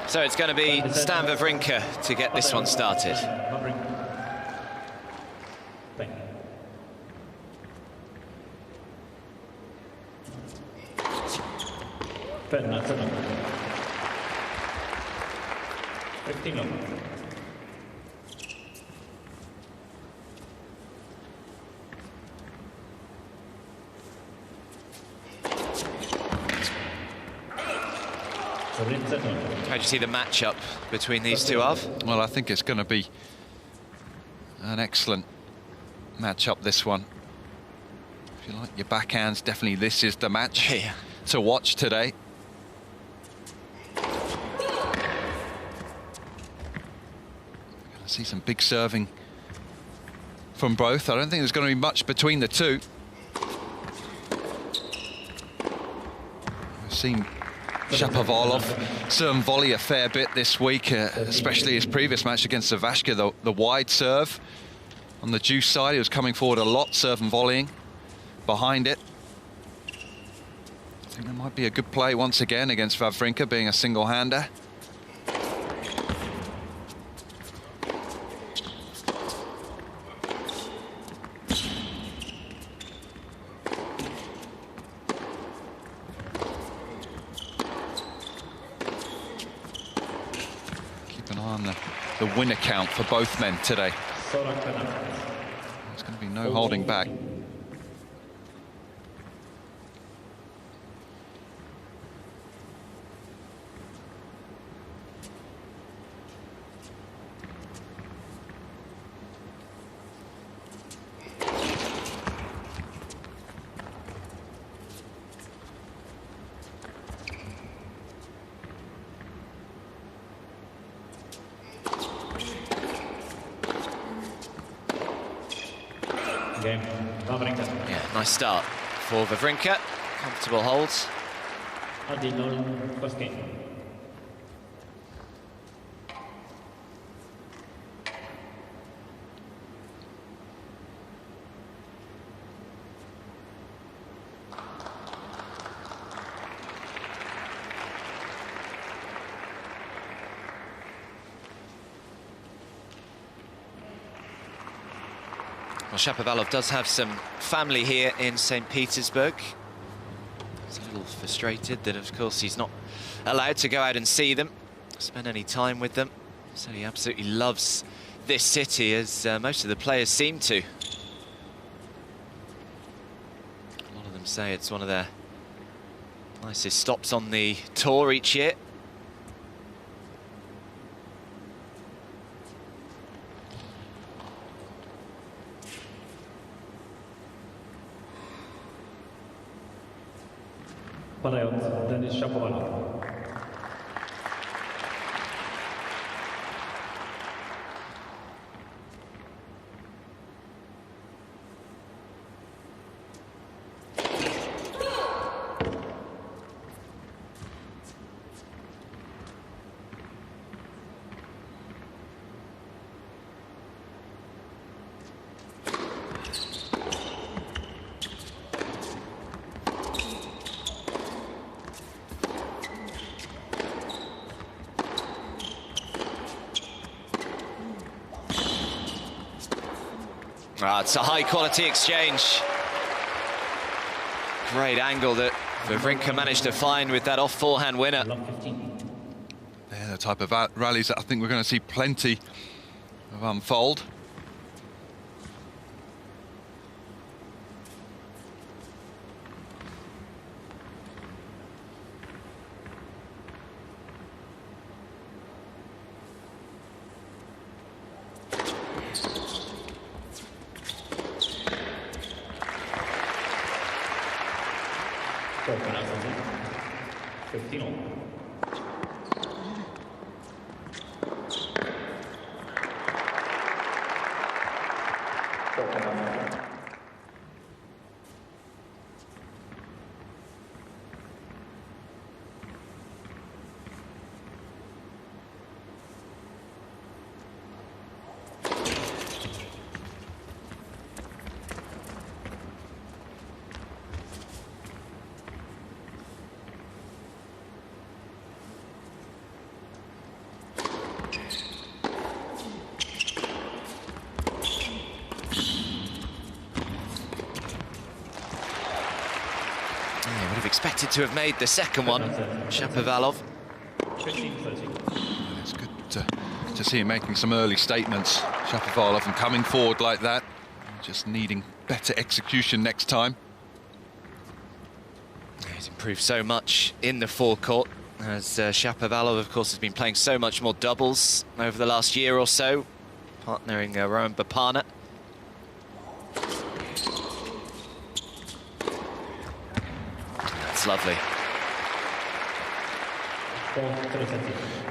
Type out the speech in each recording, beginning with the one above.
So it's going to be Stan Wawrinka to get this one started. How do you see the matchup between these two, Av? Well, I think it's going to be an excellent matchup, this one. If you like your backhands, definitely this is the match to watch today. See some big serving from both. I don't think there's going to be much between the two. We've seen Shapovalov serve and volley a fair bit this week, especially his previous match against Savashka, the wide serve. On the juice side, he was coming forward a lot, serve and volleying behind it. I think that might be a good play once again against Wawrinka, being a single-hander. The win account for both men today. There's going to be no holding back. Yeah, nice start for Wawrinka. Comfortable holds. Well, Shapovalov does have some family here in St. Petersburg. He's a little frustrated that, of course, he's not allowed to go out and see them, spend any time with them. So he absolutely loves this city, as most of the players seem to. A lot of them say it's one of their nicest stops on the tour each year. Denis Shapovalov. It's a high-quality exchange. Great angle that Wawrinka managed to find with that off-forehand winner. They're the type of rallies that I think we're going to see plenty of unfold. expected to have made the second one, Shapovalov. 15-13. It's good to see him making some early statements, Shapovalov, and coming forward like that. Just needing better execution next time. He's improved so much in the forecourt, as Shapovalov, of course, has been playing so much more doubles over the last year or so, partnering Rowan Bapana. That's lovely.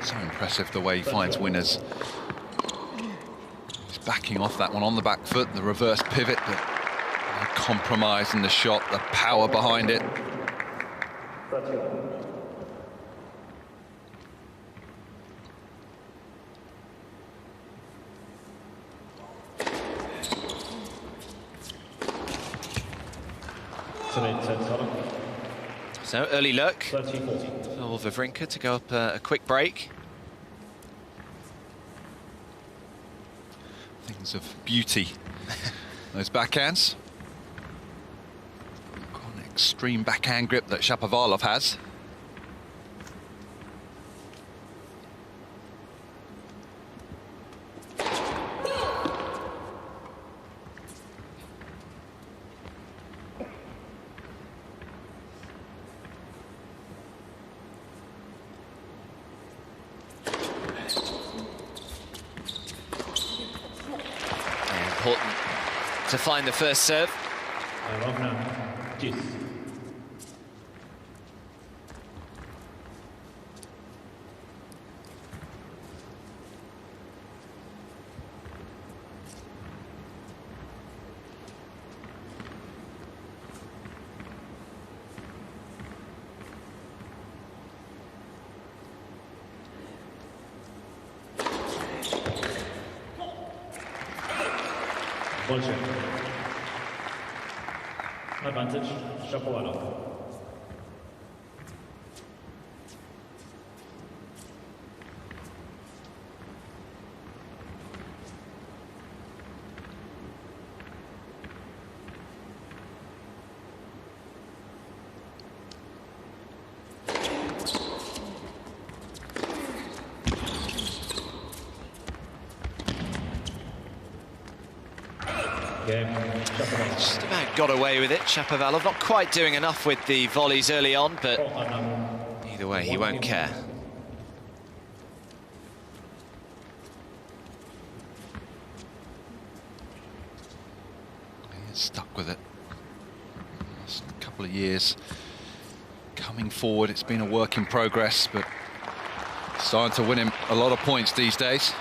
So impressive the way he finds winners. He's backing off that one on the back foot, the reverse pivot, but no compromise in the shot, the power behind it. So early look 30-14. for Wawrinka to go up a quick break. Things of beauty. Those backhands. Got an extreme backhand grip that Shapovalov has. Important to find the first serve. Advantage, Shapovalov. Just about got away with it, Shapovalov. Not quite doing enough with the volleys early on, but either way, he won't care. He's stuck with it. Last couple of years coming forward, it's been a work in progress, but starting to win him a lot of points these days.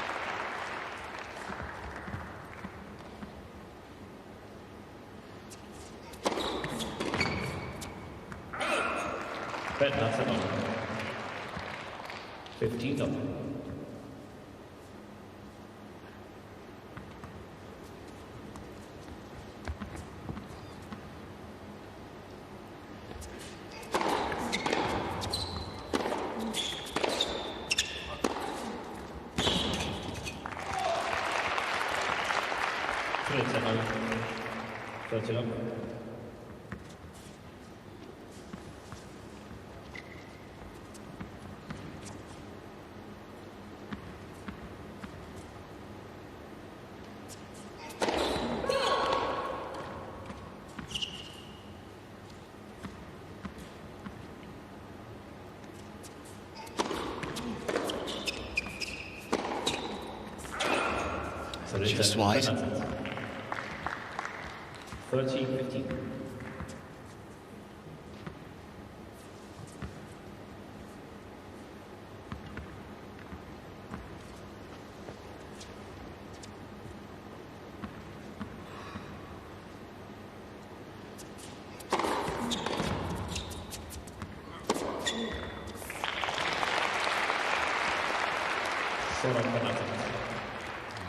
That's enough. 15 up. Just wide. 13-15.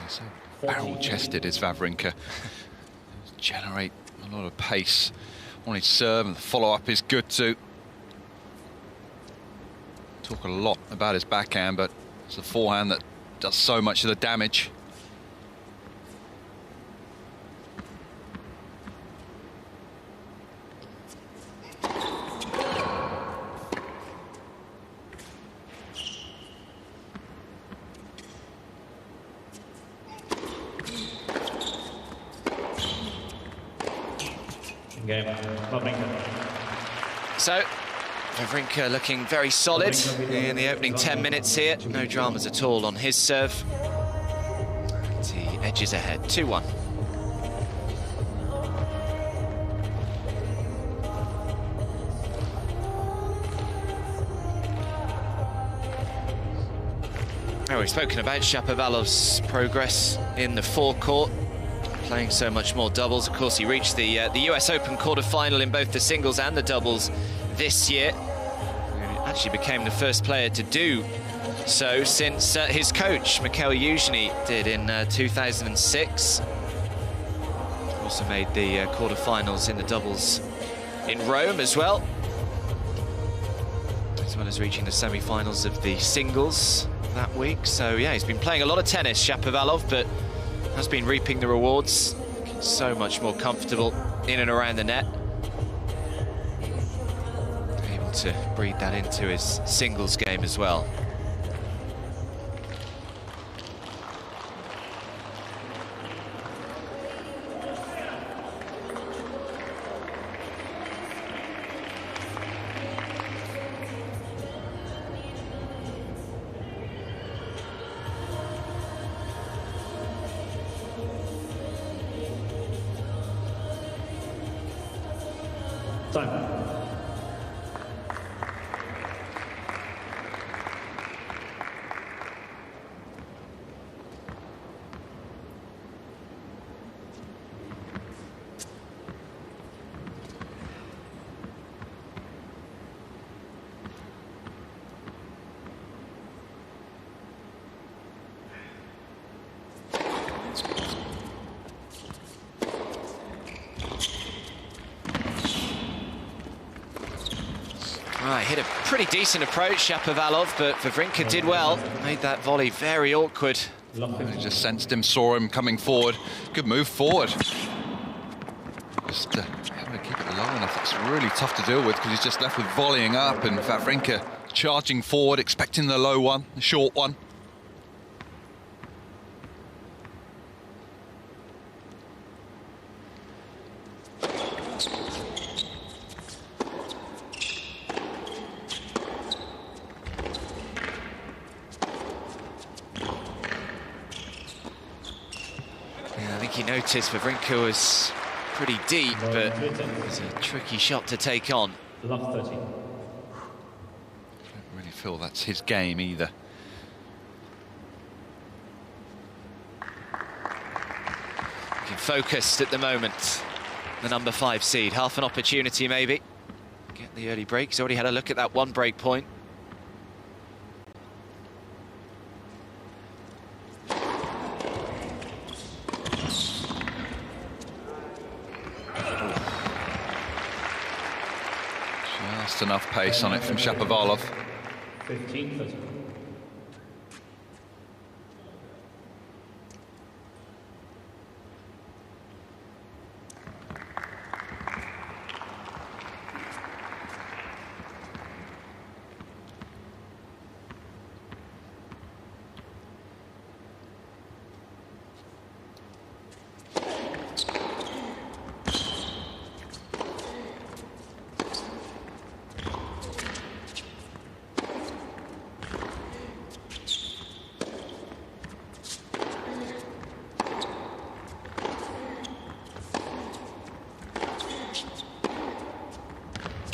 So barrel-chested is Wawrinka. Generate a lot of pace on his serve, and the follow-up is good too. Talk a lot about his backhand, but it's the forehand that does so much of the damage. Game. Wawrinka. So, Wawrinka looking very solid in the opening 10 minutes here. No dramas at all on his serve. He edges ahead, 2-1. Oh, we've spoken about Shapovalov's progress in the forecourt, playing so much more doubles. Of course, he reached the US Open quarter-final in both the singles and the doubles this year. He actually became the first player to do so since his coach, Mikhail Yuzhny, did in 2006. Also made the quarter-finals in the doubles in Rome as well, as well as reaching the semi-finals of the singles that week. So yeah, he's been playing a lot of tennis, Shapovalov, but has been reaping the rewards. So much more comfortable in and around the net. Able to breathe that into his singles game as well. Time. Right, hit a pretty decent approach, Shapovalov, but Wawrinka did well. Made that volley very awkward. He just sensed him, saw him coming forward. Good move forward. Just having to keep it low enough. It's really tough to deal with because he's just left with volleying up, and Wawrinka charging forward, expecting the low one, the short one. He noticed Wawrinka was pretty deep, but it was a tricky shot to take on. Love 30. I don't really feel that's his game either. Looking focused at the moment. The number 5 seed, half an opportunity maybe. Get the early break. He's already had a look at that one break point. Just enough pace on it from Shapovalov. 15-30.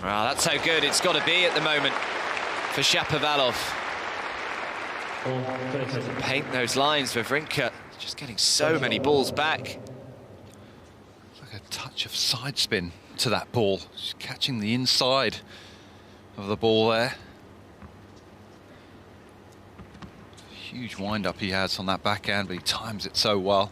Well, that's how good it's got to be at the moment for Shapovalov. Paint those lines for Wawrinka. Just getting so many balls back. It's like a touch of side spin to that ball. Just catching the inside of the ball there. Huge wind-up he has on that backhand, but he times it so well.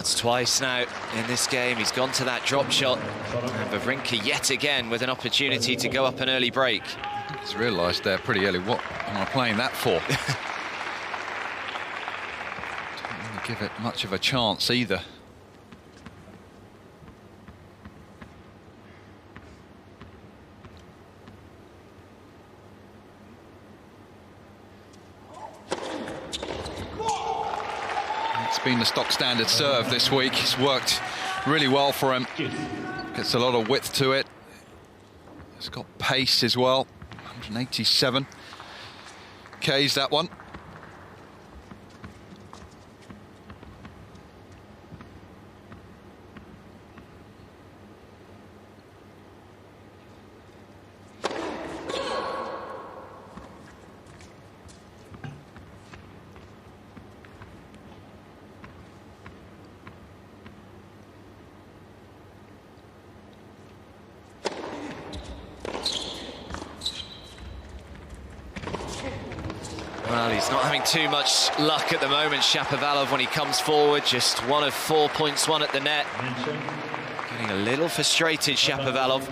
That's twice now in this game. He's gone to that drop shot. And Wawrinka yet again with an opportunity to go up an early break. He's realised there pretty early, what am I playing that for? Didn't really give it much of a chance either. It's been the stock standard serve this week. It's worked really well for him. Gets a lot of width to it. It's got pace as well. 187 K's that one. Well, he's not having too much luck at the moment, Shapovalov, when he comes forward. Just 1 of 4 points won at the net. Getting a little frustrated, Shapovalov.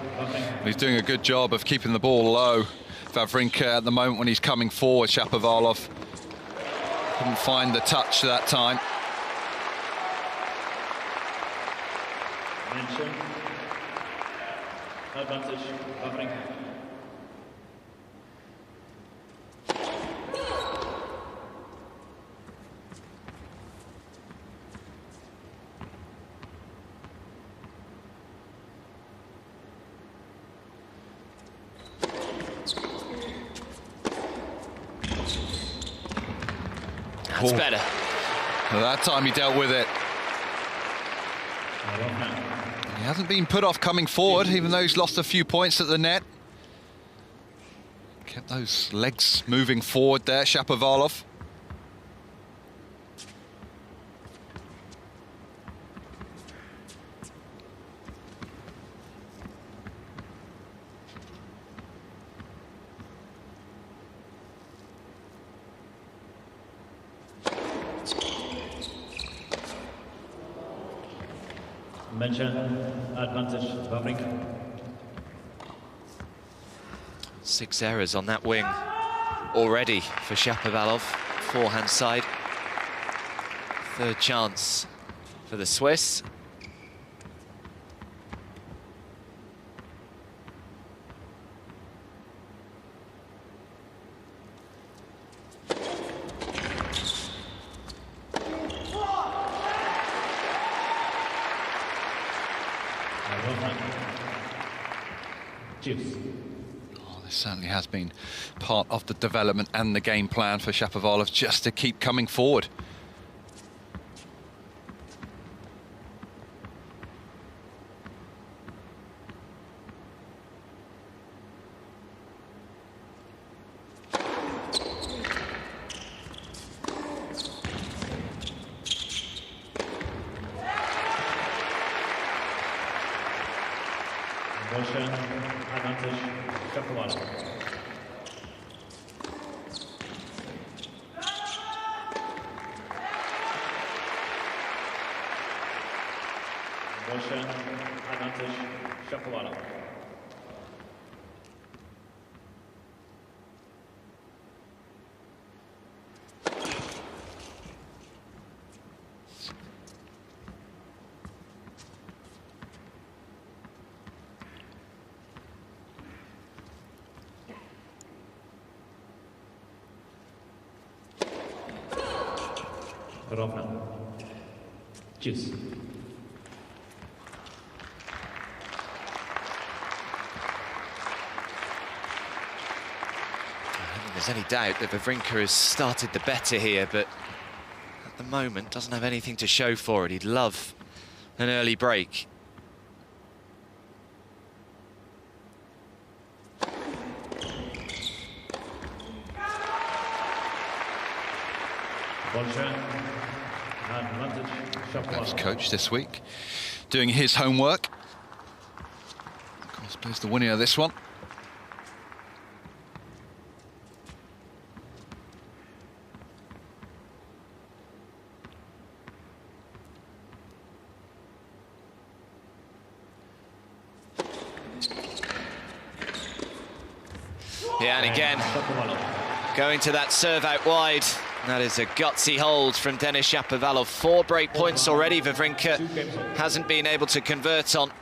He's doing a good job of keeping the ball low. Wawrinka at the moment when he's coming forward, Shapovalov couldn't find the touch that time. Advantage, Wawrinka. That's better. Well, that time he dealt with it. He hasn't been put off coming forward, even though he's lost a few points at the net. Kept those legs moving forward there, Shapovalov. Mention advantage, Wawrinka. 6 errors on that wing already for Shapovalov, forehand side. Third chance for the Swiss. Oh, this certainly has been part of the development and the game plan for Shapovalov, just to keep coming forward. Advantage, Shapovalov. Advantage, Shapovalov. Rovna. Cheers. I don't think there's any doubt that Wawrinka has started the better here, but at the moment doesn't have anything to show for it. He'd love an early break. That's coach this week, doing his homework. Of course, plays the winner of this one. Yeah, and again, going to that serve out wide. That is a gutsy hold from Denis Shapovalov. 4 break points already. Wawrinka hasn't been able to convert on.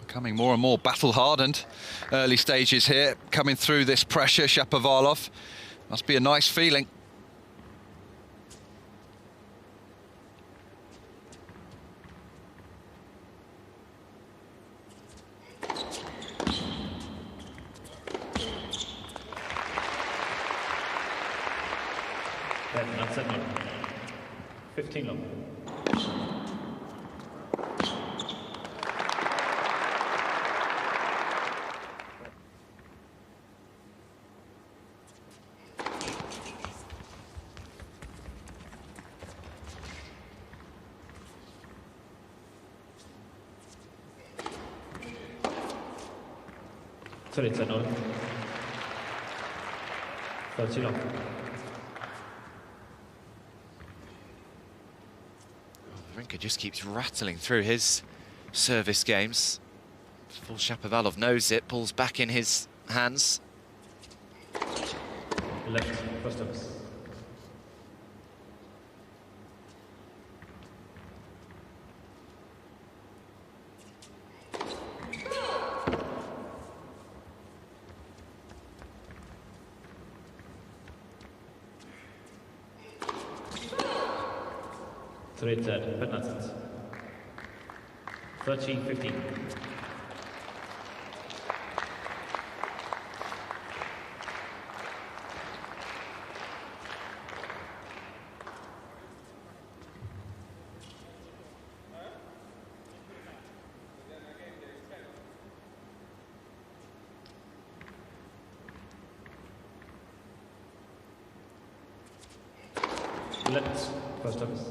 Becoming more and more battle-hardened. Early stages here, coming through this pressure. Shapovalov must be a nice feeling. That's it. 15 long. Sorry, 30 long. Wawrinka just keeps rattling through his service games. Full Shapovalov knows it, pulls back in his hands. Left, first service. Straight set, 15. 13-15. Left, first service.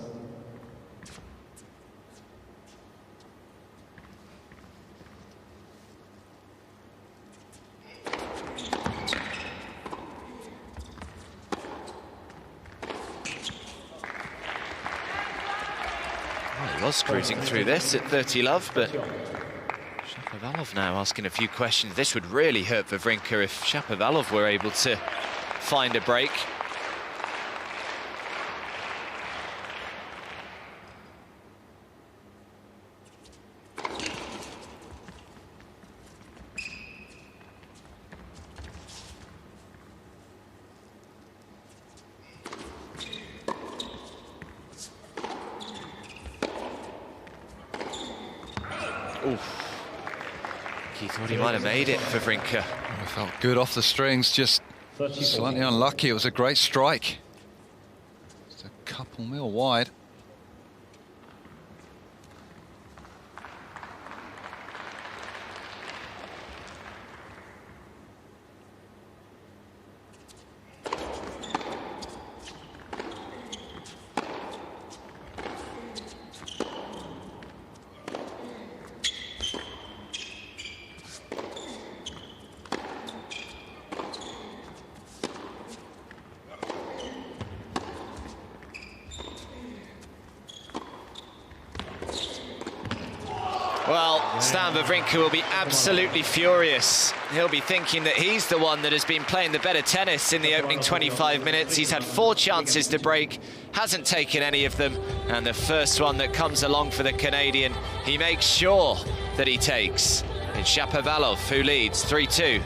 He was cruising through this at 30 love, but Shapovalov now asking a few questions. This would really hurt Wawrinka if Shapovalov were able to find a break. Oof. He thought he might have made it for Wawrinka. Felt good off the strings, just slightly unlucky. It was a great strike. Just a couple mil wide. Well, Stan Wawrinka will be absolutely furious. He'll be thinking that he's the one that has been playing the better tennis in the opening 25 minutes. He's had 4 chances to break, hasn't taken any of them, and the first one that comes along for the Canadian, he makes sure that he takes. It's Shapovalov who leads 3-2.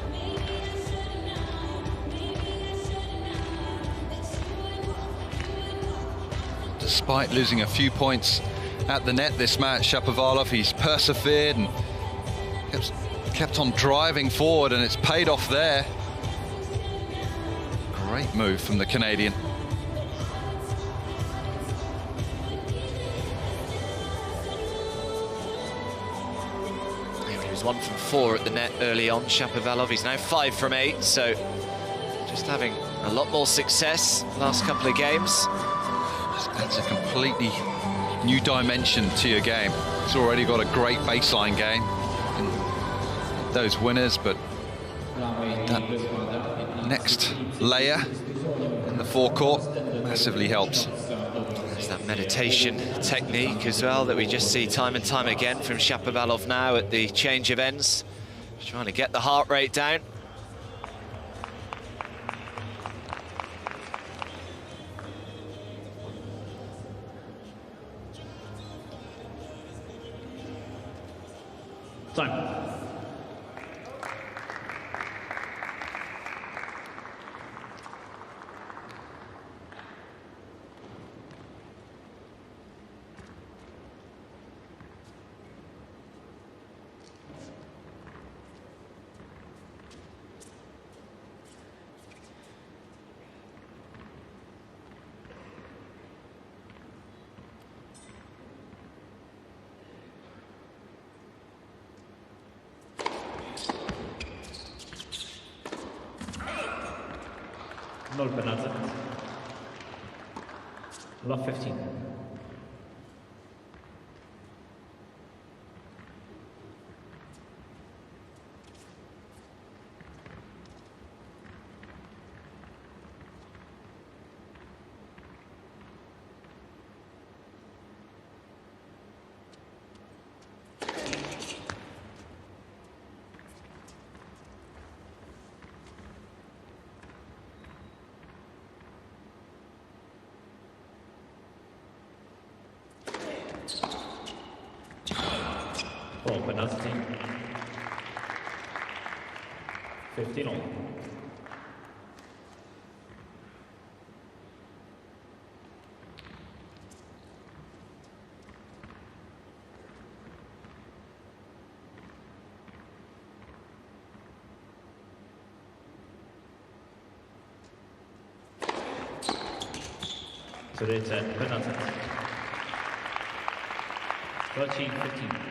Despite losing a few points at the net this match, Shapovalov, he's persevered and kept on driving forward, and it's paid off there. Great move from the Canadian. He was 1 from 4 at the net early on, Shapovalov. He's now 5 from 8, so just having a lot more success last couple of games. Just adds a completely new dimension to your game. It's already got a great baseline game. And those winners, but that next layer in the forecourt massively helps. There's that meditation technique as well that we just see time and time again from Shapovalov now at the change of ends. Just trying to get the heart rate down. Time. Null penalty. Love 15. Ball penalty. 15 all. So it's a penalty. 13-15.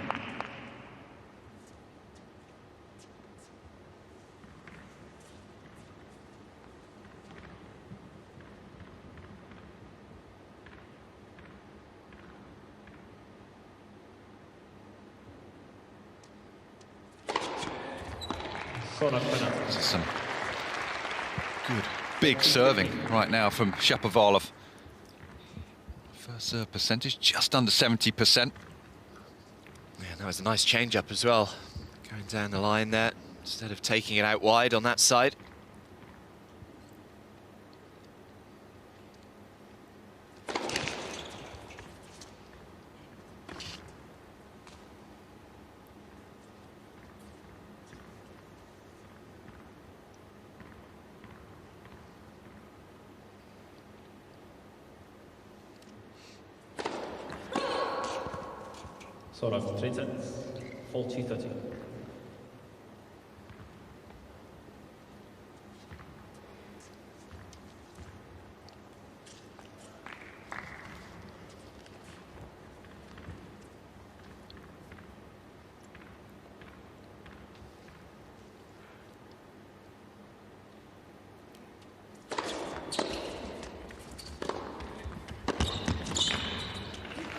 This is some good big serving right now from Shapovalov. First serve percentage just under 70%. Yeah, that was a nice change-up as well. Going down the line there, instead of taking it out wide on that side. Sort of 3 sets, 40-30.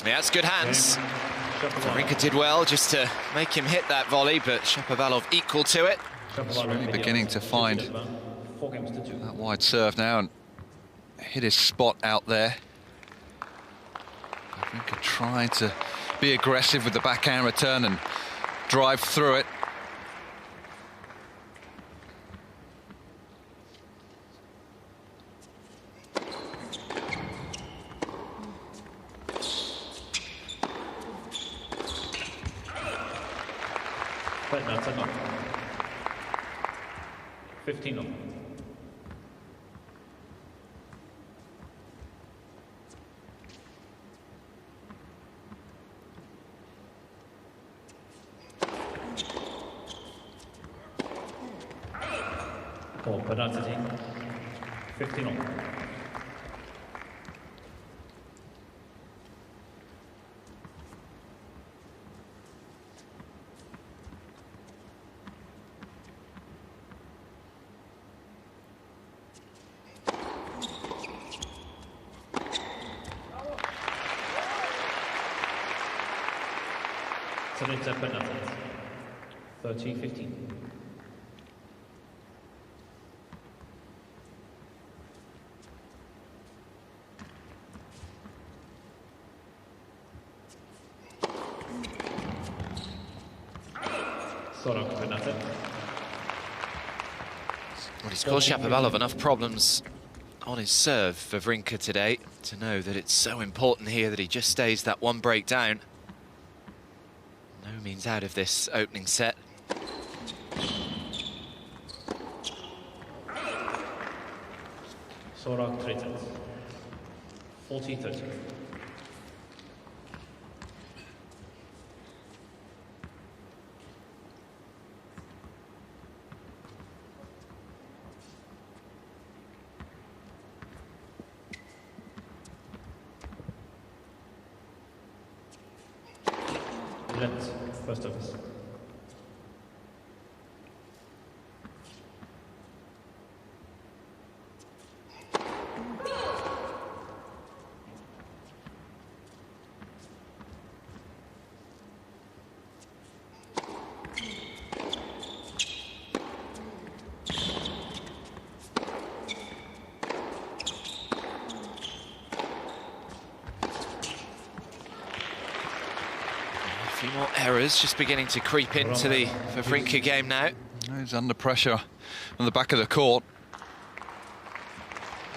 Yeah, it's good hands. Wawrinka did well just to make him hit that volley, but Shapovalov equal to it. He's really beginning to find that wide serve now and hit his spot out there. Wawrinka trying to be aggressive with the backhand return and drive through it. But that's enough. 15 on. Ball penalty. 15 on. So it's a penalty. 30-15. Sort of penalty. Well, he's caused Shapovalov enough problems on his serve for Wawrinka today to know that it's so important here that he just stays that one break down. No means out of this opening set. Sorak 30. 40-30. First office. A few more errors just beginning to creep into the Wawrinka game now. He's under pressure on the back of the court.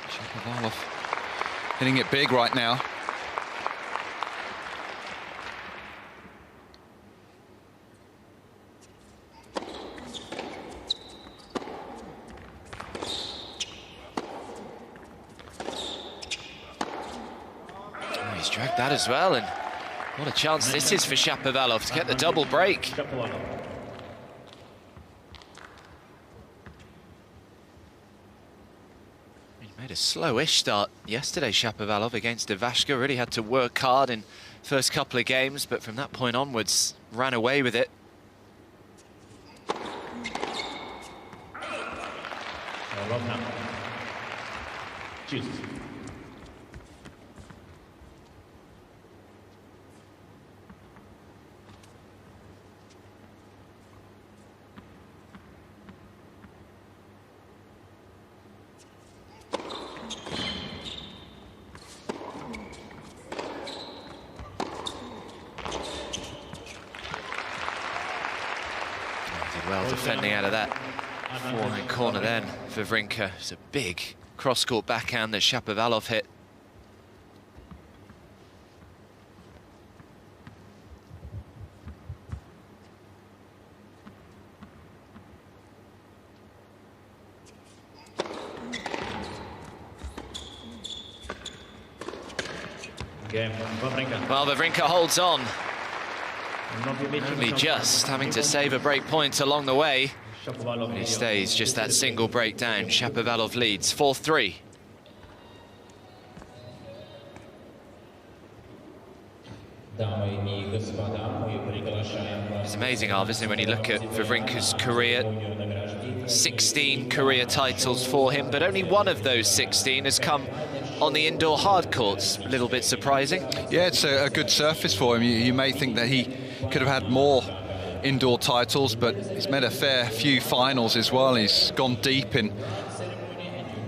Shapovalov hitting it big right now. Oh, he's dragged that as well, and what a chance this is for Shapovalov to get the double break. He made a slowish start yesterday, Shapovalov, against Ivashka. Really had to work hard in first couple of games, but from that point onwards, ran away with it. Jesus. Well, defending out of that forehand corner then for Wawrinka. It's a big cross-court backhand that Shapovalov hit. Well, Wawrinka holds on. Only just having to save a break point along the way. But he stays just that single breakdown. Shapovalov leads 4-3. It's amazing, Arv, isn't it, when you look at Wawrinka's career. 16 career titles for him, but only one of those 16 has come on the indoor hard courts. A little bit surprising. Yeah, it's a good surface for him. You may think that he could have had more indoor titles, but he's made a fair few finals as well. He's gone deep in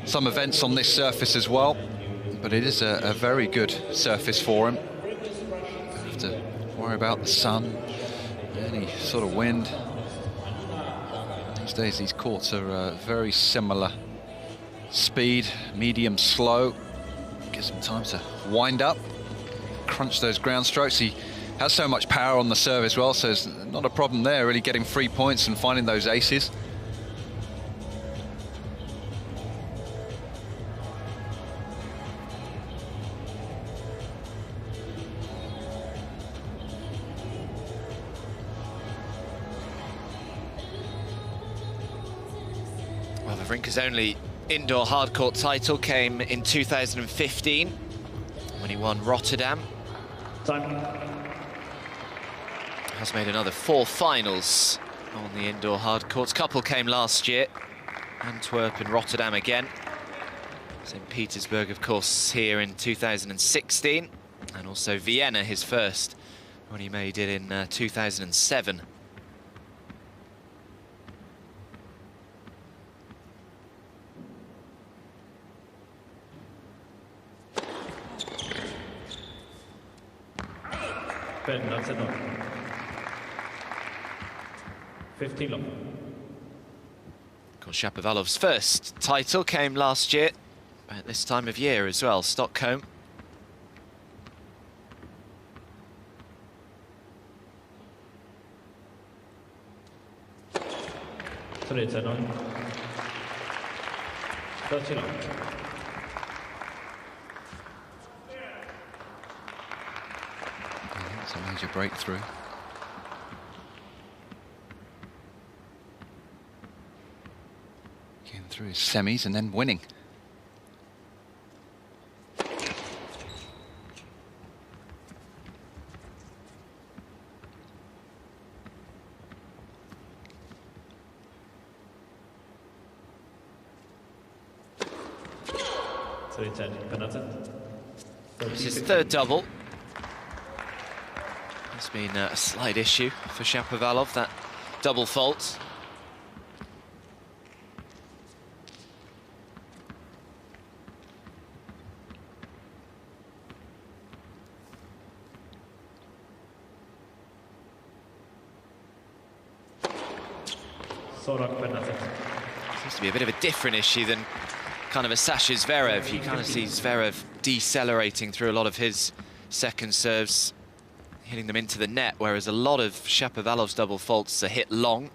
some events on this surface as well, but it is a very good surface for him. Don't have to worry about the sun, any sort of wind. These days these courts are very similar. Speed, medium, slow. Gives him time to wind up, crunch those ground strokes. He has so much power on the serve as well, so it's not a problem there, really getting 3 points and finding those aces. Well, Wawrinka's only indoor hardcourt title came in 2015 when he won Rotterdam. Has made another 4 finals on the indoor hardcourts. Couple came last year, Antwerp and Rotterdam again. St. Petersburg, of course, here in 2016, and also Vienna, his first, when he made it in 2007. That's enough. 15 long. Of course, Shapovalov's first title came last year, at this time of year as well, Stockholm. It's a 9. 39. It's a major breakthrough. Getting through his semis and then winning. It's his third double. It's been a slight issue for Shapovalov, that double fault. Seems to be a bit of a different issue than kind of a Sasha Zverev. You kind of see Zverev decelerating through a lot of his second serves, hitting them into the net, whereas a lot of Shapovalov's double faults are hit long.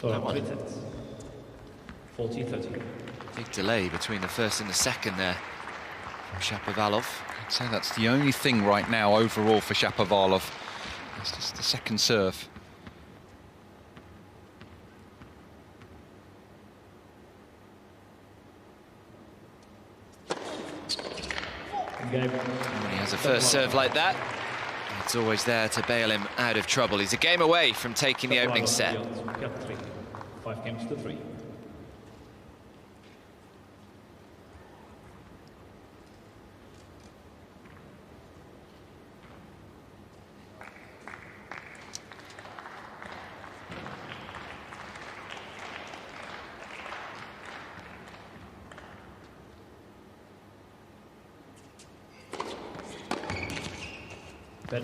That one. 40-30. Big delay between the first and the second there from Shapovalov. I'd say that's the only thing right now overall for Shapovalov. It's just the second serve. When he has a first serve like that, it's always there to bail him out of trouble. He's a game away from taking the opening set. 5 games to 3.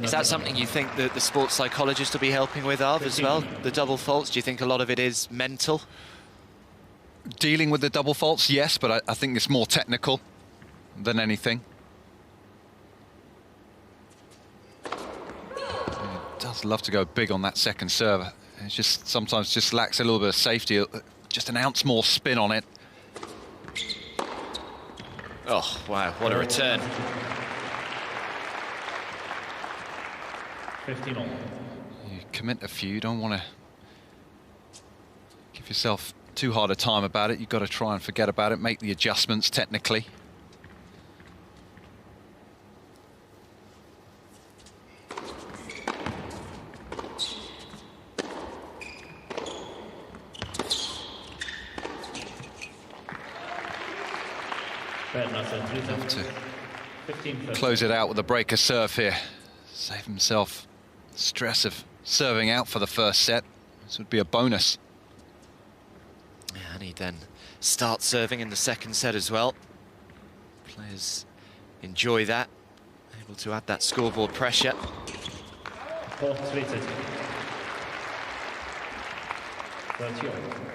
Is that something you think that the sports psychologist will be helping with, Arv, as well? The double faults, do you think a lot of it is mental? Dealing with the double faults, yes, but I think it's more technical than anything. He does love to go big on that second serve. It just sometimes just lacks a little bit of safety, just an ounce more spin on it. Oh, wow, what a return. 15 on. You commit a few, you don't want to give yourself too hard a time about it. You've got to try and forget about it, make the adjustments technically. Have to close it out with a breaker serve here. Save himself stress of serving out for the first set. This would be a bonus. Yeah, and he then starts serving in the second set as well. Players enjoy that, able to add that scoreboard pressure. 30 on.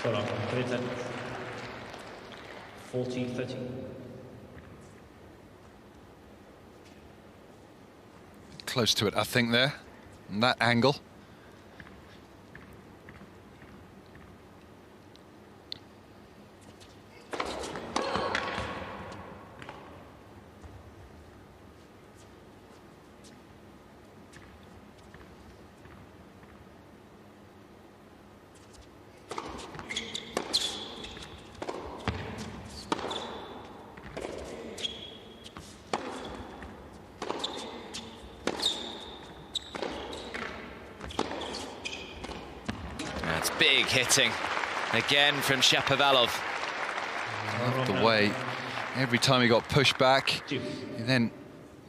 Voilà, 40-30. Close to it, I think, there. And that angle. big hitting again from Shapovalov. Loved the way every time he got pushed back, he then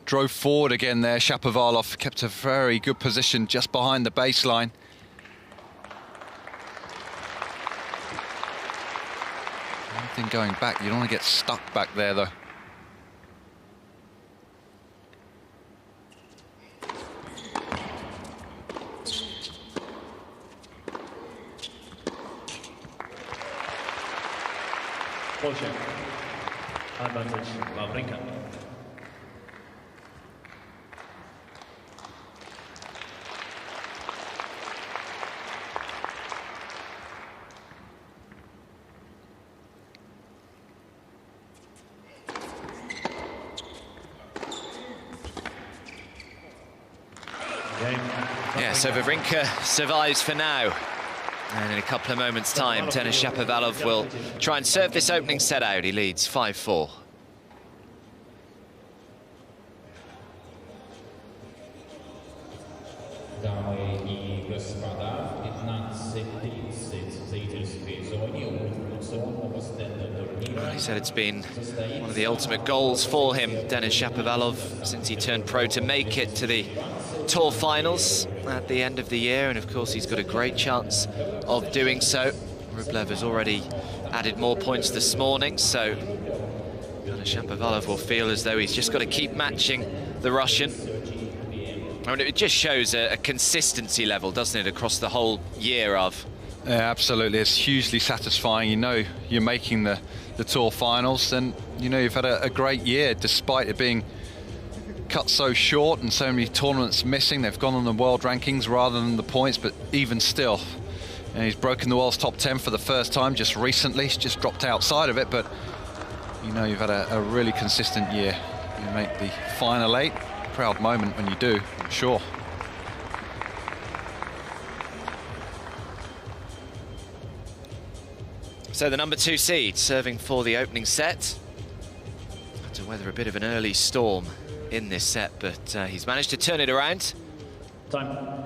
drove forward again there. Shapovalov kept a very good position just behind the baseline. Anything going back, you don't want to get stuck back there though. Advantage, Wawrinka. Yeah, so Wawrinka survives for now. And in a couple of moments' time, Denis Shapovalov will try and serve this opening set out. He leads 5-4. He said it's been one of the ultimate goals for him, Denis Shapovalov, since he turned pro, to make it to the Tour finals at the end of the year, and of course he's got a great chance of doing so. Rublev has already added more points this morning, so Denis Shapovalov will feel as though he's just got to keep matching the Russian. I mean, it just shows a consistency level, doesn't it, across the whole year of. Yeah, absolutely. It's hugely satisfying. You know you're making the Tour finals, and you know you've had a great year despite it being cut so short and so many tournaments missing. They've gone on the world rankings rather than the points, but even still, and he's broken the world's top 10 for the first time just recently. He's just dropped outside of it, but you know you've had a really consistent year. You make the final 8. Proud moment when you do, I'm sure. So the number 2 seed serving for the opening set. Had to weather a bit of an early storm in this set, but he's managed to turn it around. Time.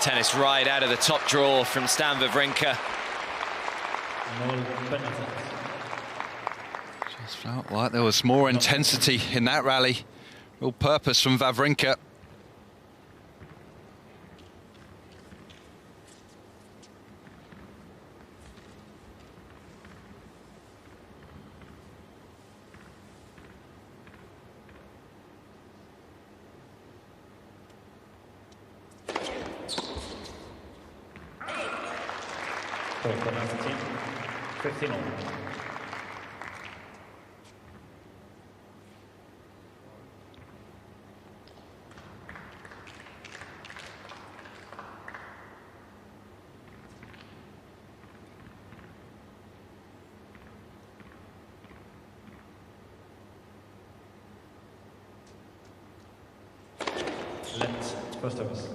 Tennis right out of the top drawer from Stan Wawrinka. Just felt like there was more intensity in that rally. Real purpose from Wawrinka. Penalty, 15 all. Left, first of us.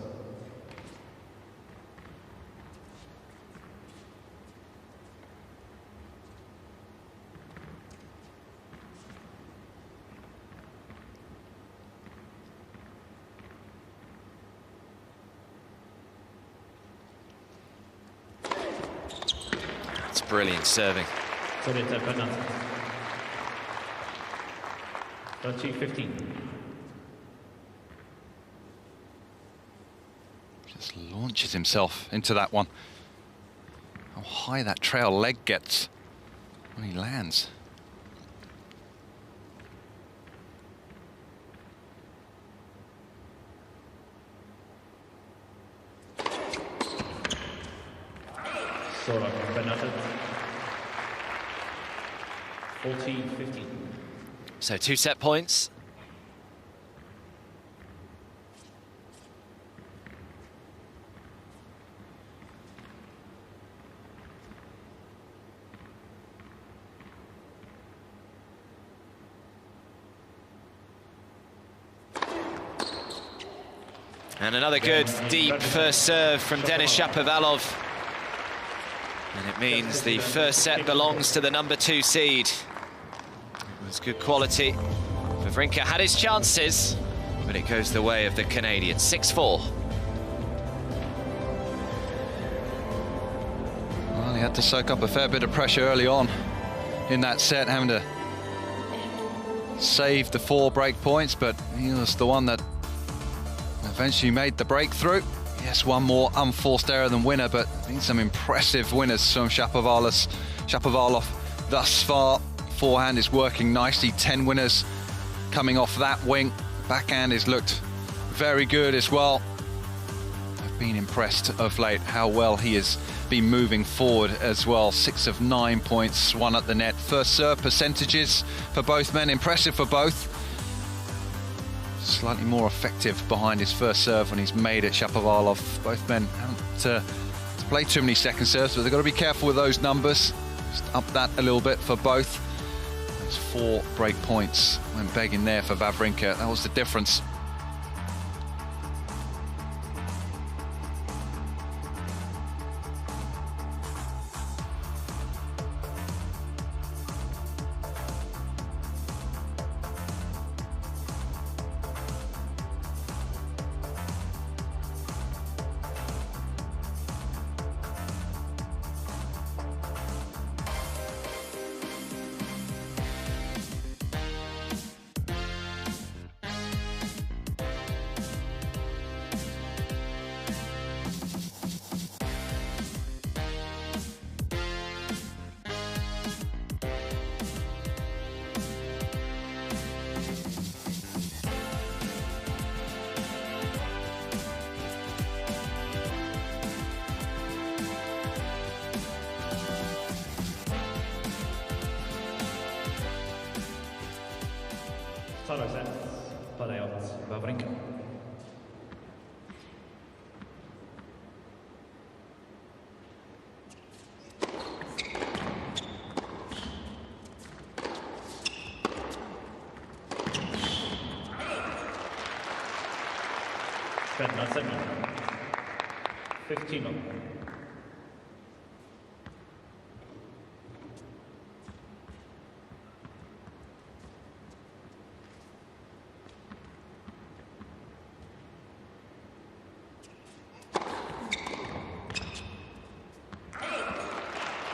Brilliant serving. So it's a penalty. 30-15. Just launches himself into that one. How high that trail leg gets when he lands. Sora Bernadette. 40-15. So 2 set points. And another good deep first serve from Denis Shapovalov. And it means the first set belongs to the number 2 seed. It was good quality. Wawrinka had his chances, but it goes the way of the Canadian. 6-4. Well, he had to soak up a fair bit of pressure early on in that set, having to save the 4 break points, but he was the one that eventually made the breakthrough. Yes, one more unforced error than winner, but been some impressive winners from Shapovalov thus far. Forehand is working nicely, 10 winners coming off that wing. Backhand has looked very good as well. I've been impressed of late how well he has been moving forward as well. 6 of 9 points, 1 at the net. First serve percentages for both men, impressive for both. Slightly more effective behind his first serve when he's made it, Shapovalov. Both men haven't to play too many second serves, but they've got to be careful with those numbers. Just up that a little bit for both. Those 4 break points went begging there for Wawrinka. That was the difference. Title set, padając Wawrinka. Spent na 7. 15.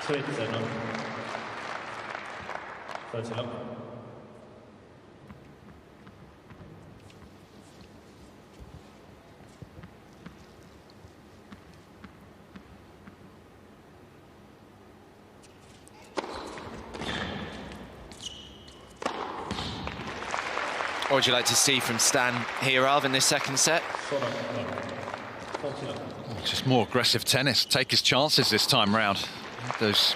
Switzerland. 30. What would you like to see from Stan Hirov in this second set? 40. Just more aggressive tennis. Take his chances this time round. Those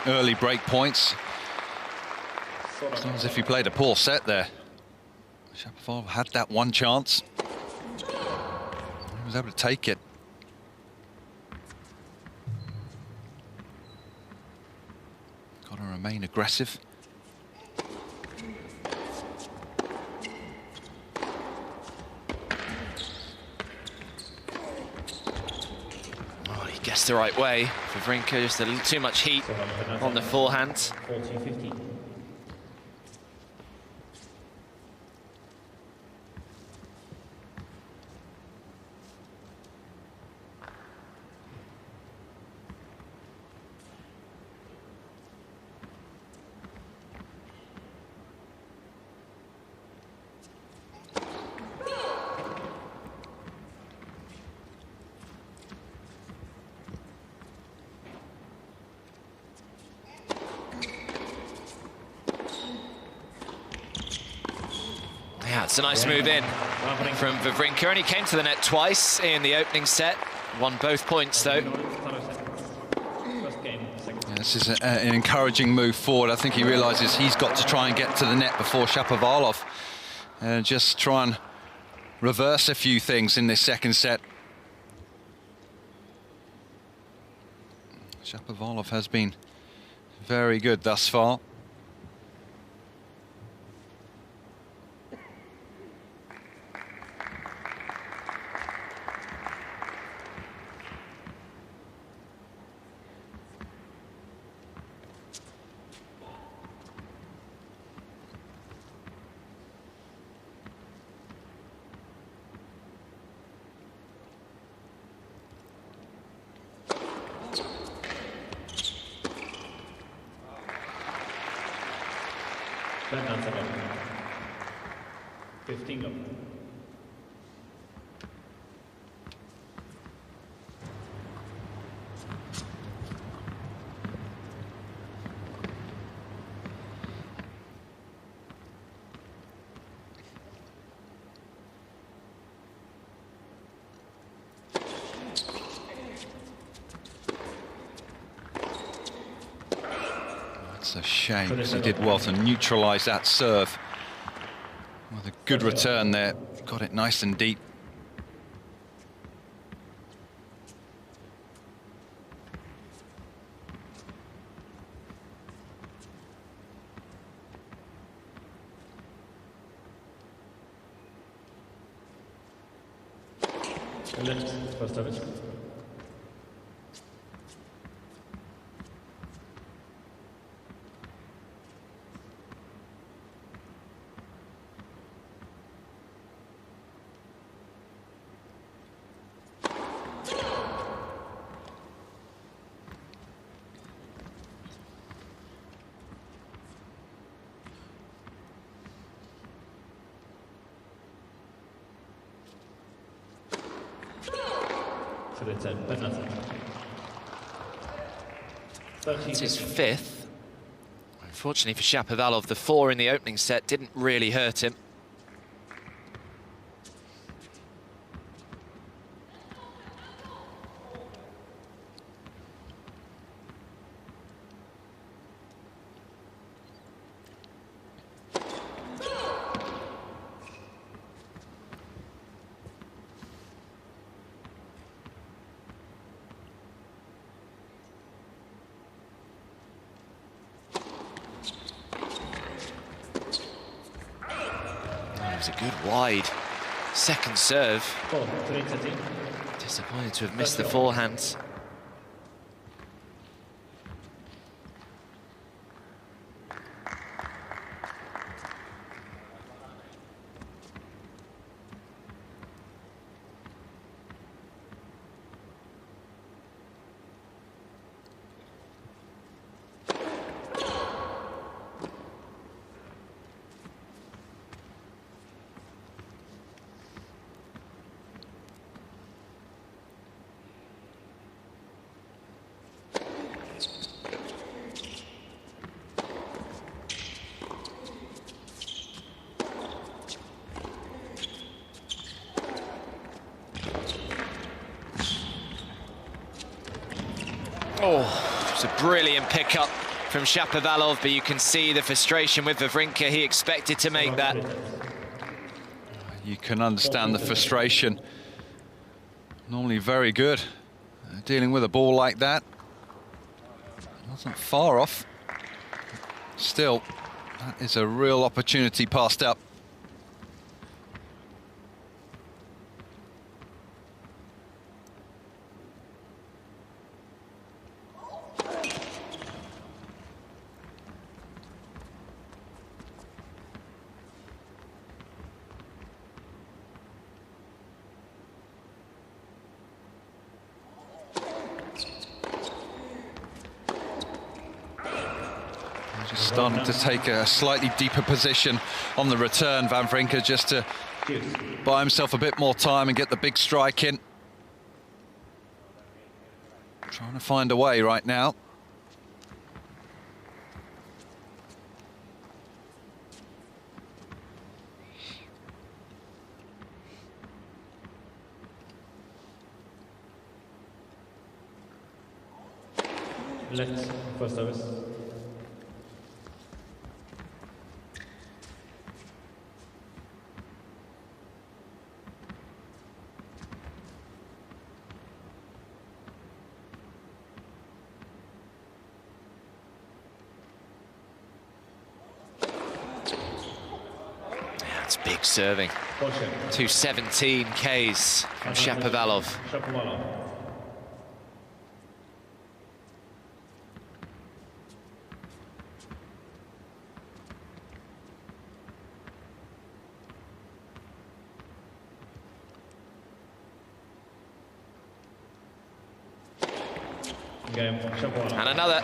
early break points. It's not as if he played a poor set there. Shapovalov had that one chance. He was able to take it. Got to remain aggressive. Guessed the right way. Wawrinka, just a little too much heat on the forehand. 40-15. Yeah, it's a nice move in from Wawrinka. Only came to the net twice in the opening set. Won both points, though. This is an encouraging move forward. I think he realises he's got to try and get to the net before Shapovalov and just try and reverse a few things in this second set. Shapovalov has been very good thus far. That's 15 love. It's a shame because he did well to neutralise that serve with a good return there. Got it nice and deep. Left, first service. That's his fifth. Unfortunately for Shapovalov, the 4 in the opening set didn't really hurt him. A good wide second serve. Disappointed to have missed the forehands. Oh, it's a brilliant pickup from Shapovalov, but you can see the frustration with Wawrinka. He expected to make that. You can understand the frustration. Normally very good dealing with a ball like that. Wasn't far off. Still, that is a real opportunity passed up. Just starting to take a slightly deeper position on the return, Wawrinka, just to buy himself a bit more time and get the big strike in. Trying to find a way right now. Left, first service. That's big serving. 217 Ks from Shapovalov. Shapovalov. Game, Shapovalov. And another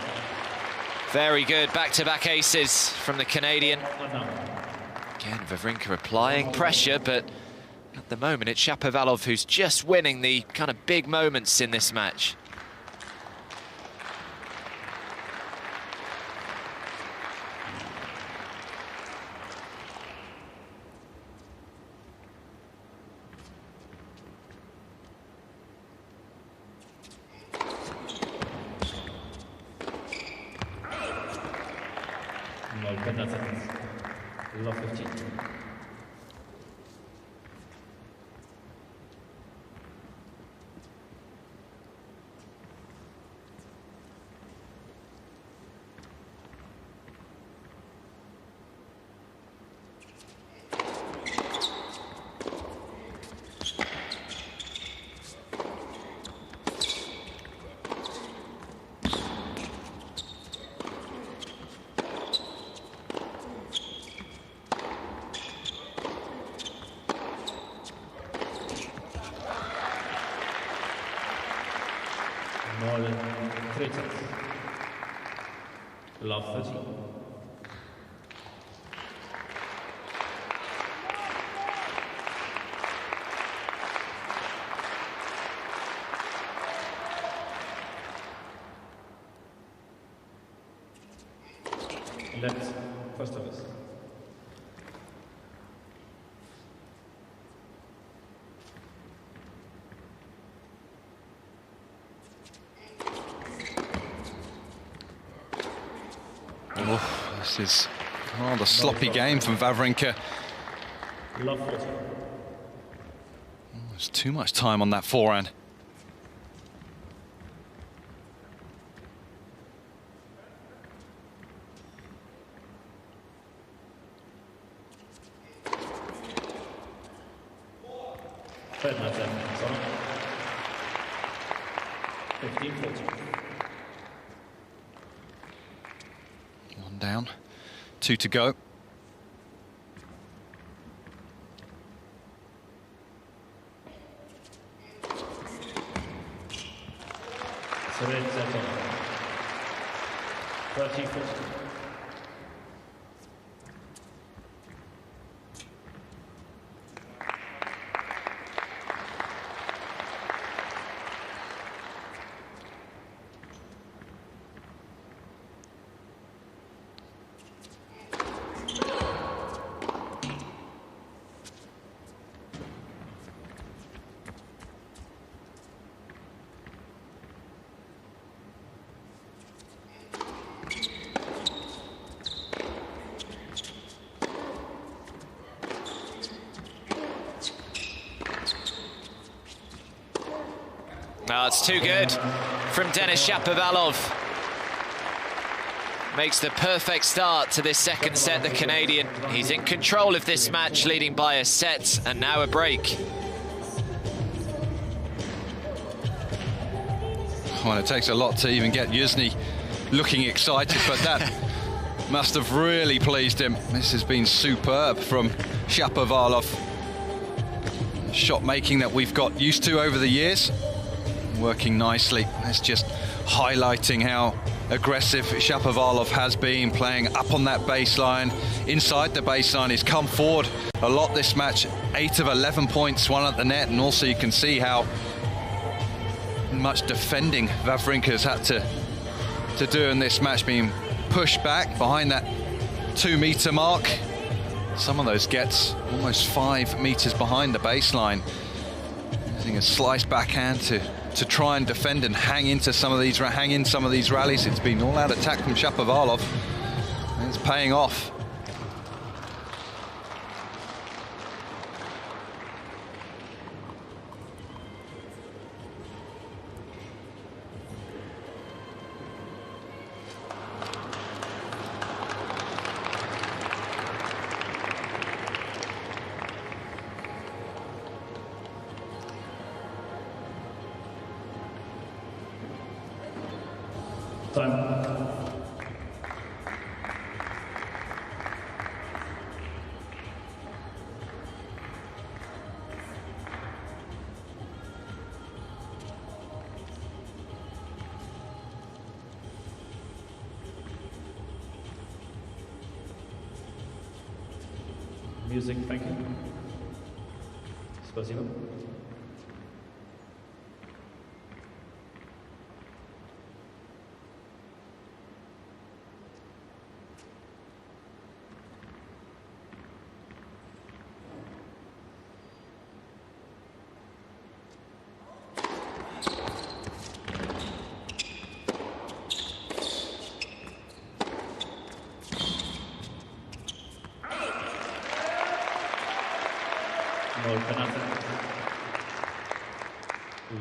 very good back-to-back aces from the Canadian. Again, Wawrinka applying pressure, but at the moment it's Shapovalov who's just winning the kind of big moments in this match. No, 15 seconds. Love 15. More than 3 sets. Love 30. Left, first service. Oh, this is a rather sloppy game from Wawrinka. Love 40. There's too much time on that forehand. Third match, sorry. 15-40. One down, 2 to go. Third set on. 30-40. No, it's too good from Denis Shapovalov. Makes the perfect start to this second set, the Canadian. He's in control of this match, leading by a set and now a break. Well, it takes a lot to even get Yuzny looking excited, but that must have really pleased him. This has been superb from Shapovalov. Shot making that we've got used to over the years. Working nicely. It's just highlighting how aggressive Shapovalov has been, playing up on that baseline, inside the baseline. He's come forward a lot this match. 8 of 11 points, 1 at the net, and also you can see how much defending Wawrinka's had to do in this match, being pushed back behind that 2-meter mark. Some of those gets almost 5 meters behind the baseline. Using a slice backhand to to try and defend and hang in some of these rallies. It's been all-out attack from Shapovalov, and it's paying off. Time. Music, thank you. Спасибо.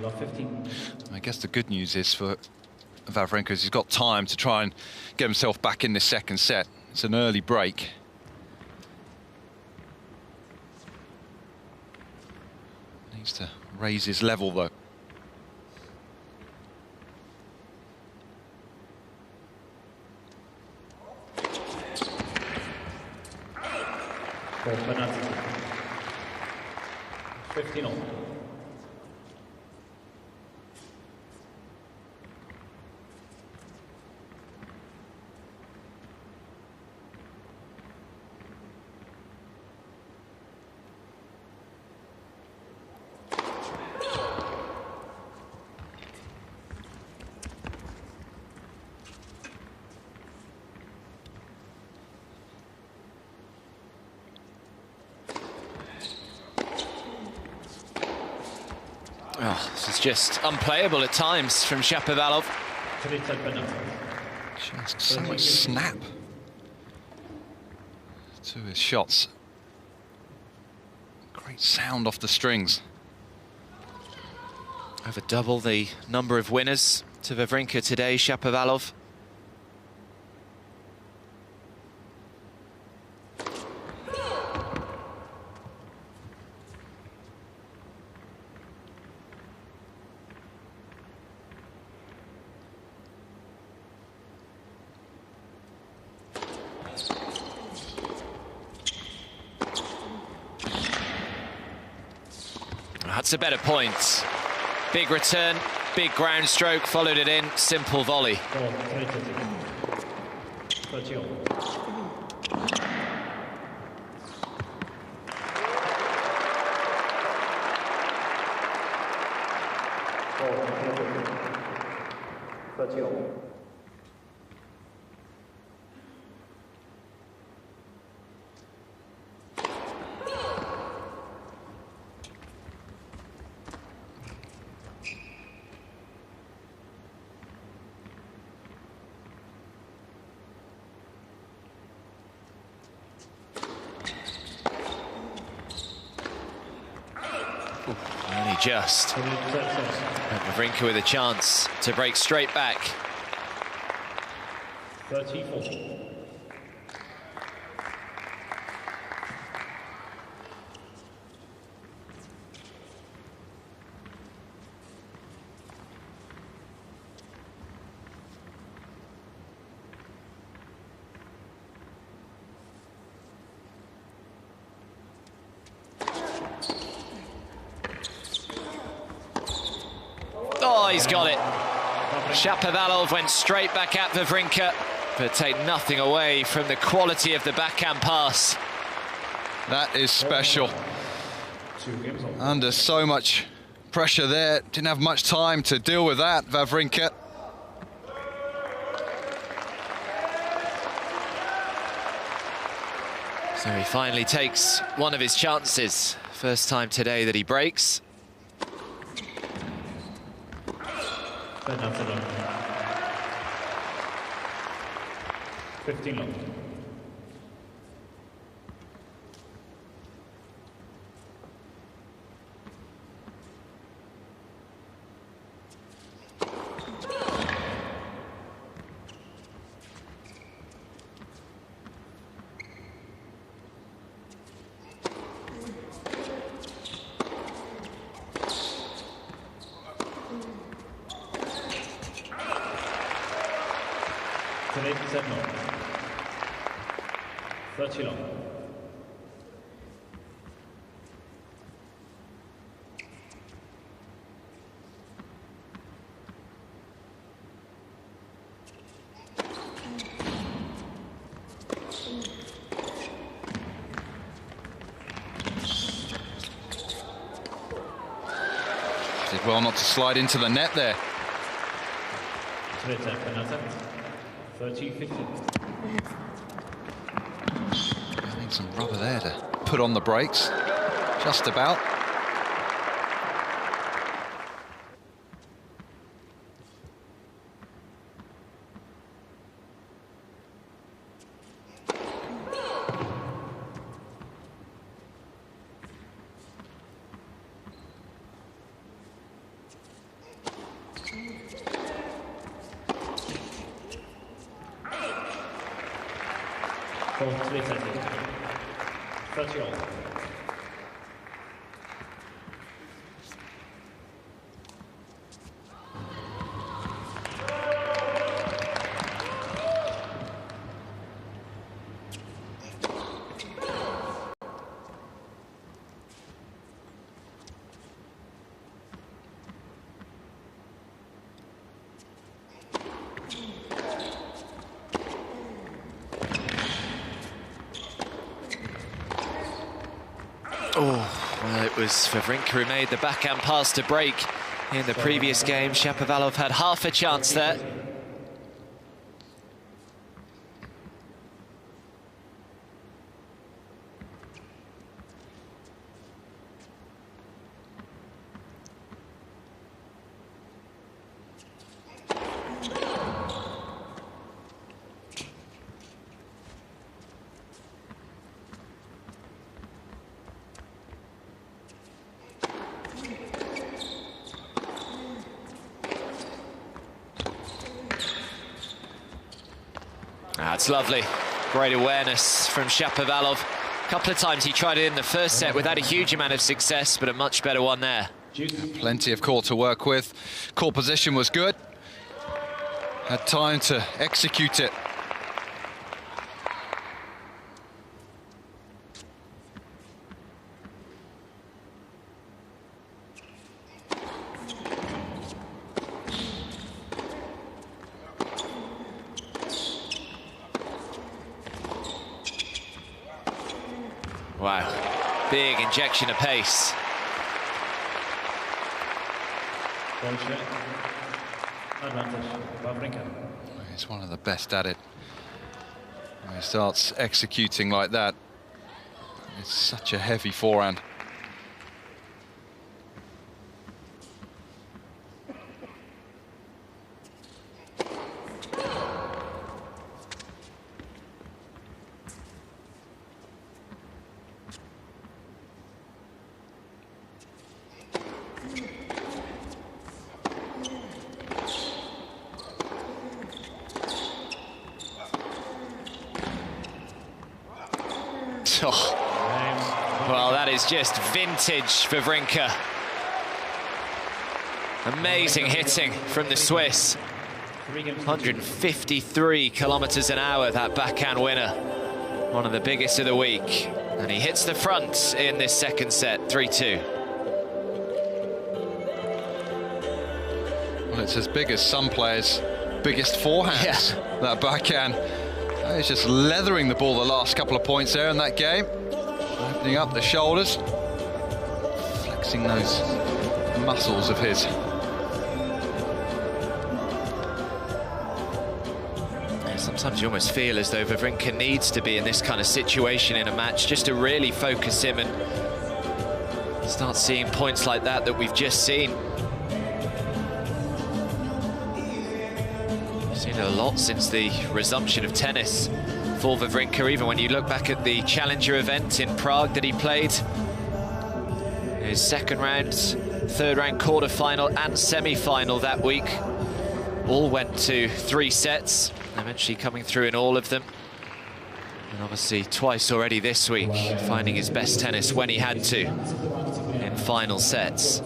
Love 15. I guess the good news is for Wawrinka is he's got time to try and get himself back in this second set. It's an early break. Needs to raise his level though. For penalty. 15 all. Oh, this is just unplayable at times from Shapovalov. Just so much snap to his shots. Great sound off the strings. Over double the number of winners to Wawrinka today, Shapovalov. That's a better point. Big return, big ground stroke, followed it in, simple volley. Only just. Wawrinka with a chance to break straight back. 34. Oh, he's got it. Shapovalov went straight back at Wawrinka, but take nothing away from the quality of the backhand pass. That is special. Under so much pressure there, didn't have much time to deal with that, Wawrinka. So he finally takes one of his chances. First time today that he breaks. Penalty long. 15 long. Today, 7 long. 30 long. Did well not to slide into the net there. Today, penalty. 30-15. I need some rubber there to put on the brakes. Just about. Today, 30 all. Oh, well, it was Wawrinka who made the backhand pass to break in the previous game. Shapovalov had half a chance there. That's lovely. Great awareness from Shapovalov. A couple of times he tried it in the first set without a huge amount of success, but a much better one there. Plenty of court to work with. Court position was good. Had time to execute it. Wow, big injection of pace. Advantage, Wawrinka. He's one of the best at it. When he starts executing like that, it's such a heavy forehand. Oh. Well, that is just vintage Wawrinka. Amazing hitting from the Swiss. 153 kilometers an hour, that backhand winner. One of the biggest of the week. And he hits the front in this second set, 3-2. Well, it's as big as some players' biggest forehands, that backhand. He's just leathering the ball the last couple of points there in that game. Opening up the shoulders, flexing those muscles of his. Sometimes you almost feel as though Wawrinka needs to be in this kind of situation in a match just to really focus him and start seeing points like that we've just seen. a lot since the resumption of tennis for Wawrinka, even when you look back at the Challenger event in Prague that he played. His second round, third round quarter-final and semi-final that week all went to 3 sets, eventually coming through in all of them. And obviously twice already this week, finding his best tennis when he had to in final sets.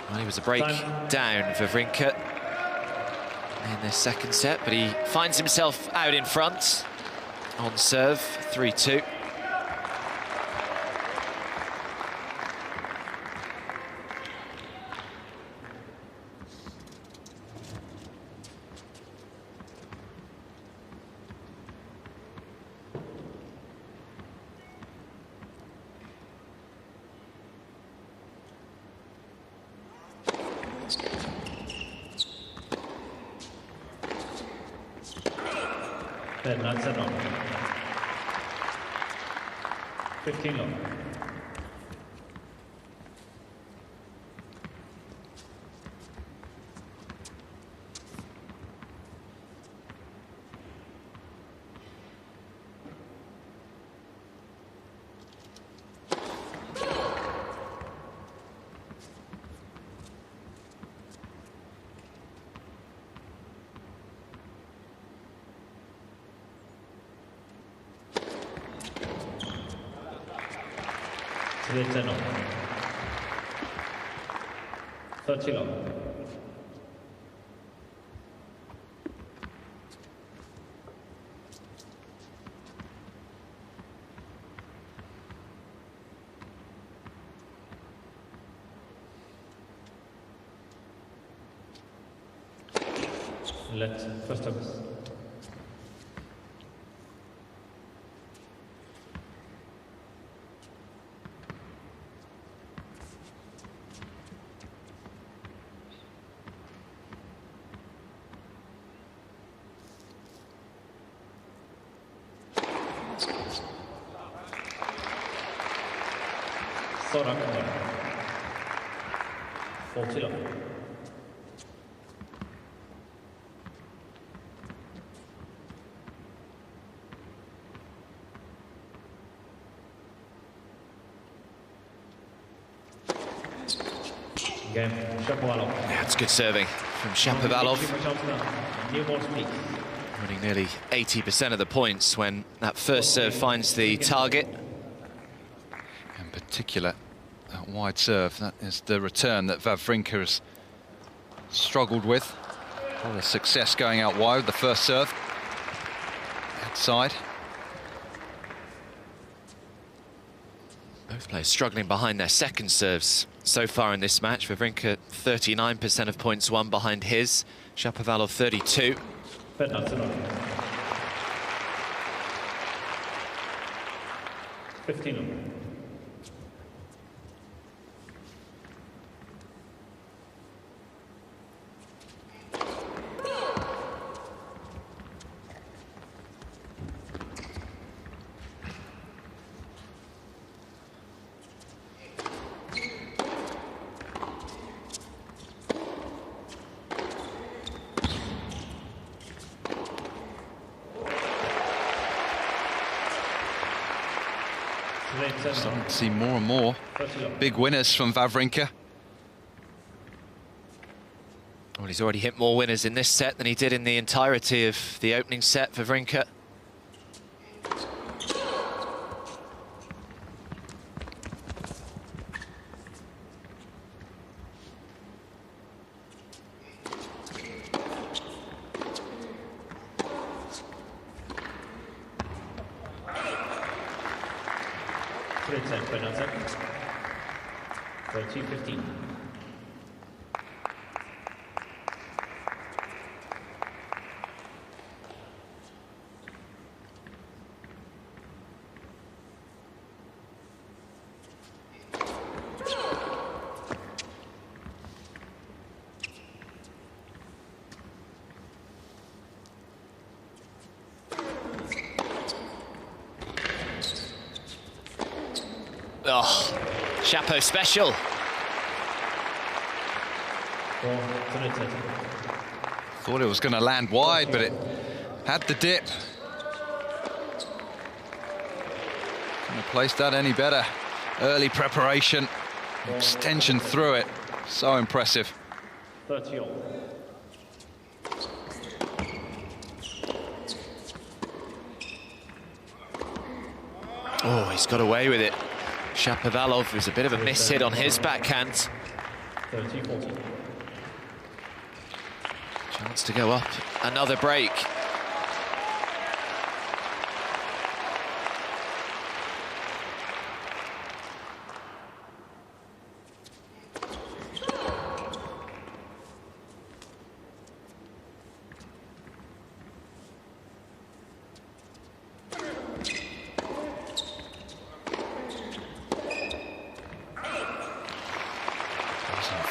Well, he was a break down for Wawrinka in the second set, but he finds himself out in front on serve, 3-2. That's enough. 15 long. It's enough. 30 long. Let first service. Sorak 40 long. Game, Shapovalov. Yeah, it's good serving from Shapovalov. Winning nearly 80% of the points when that first serve finds the target. In particular, that wide serve, that is the return that Wawrinka has struggled with. A lot of success going out wide with the first serve. Outside. Both players struggling behind their second serves so far in this match. Wawrinka 39% of points won behind his. Shapovalov 32. 15. Starting to see more and more big winners from Wawrinka. Well, he's already hit more winners in this set than he did in the entirety of the opening set for Wawrinka. Penalty. 30-15. Oh, Shapo special. Thought it was going to land wide, but it had the dip. Couldn't have placed that any better. Early preparation, extension through it. So impressive. 30 all. Oh, he's got away with it. Shapovalov was a bit of a miss hit on his backhand. 30-40. Chance to go up. Another break.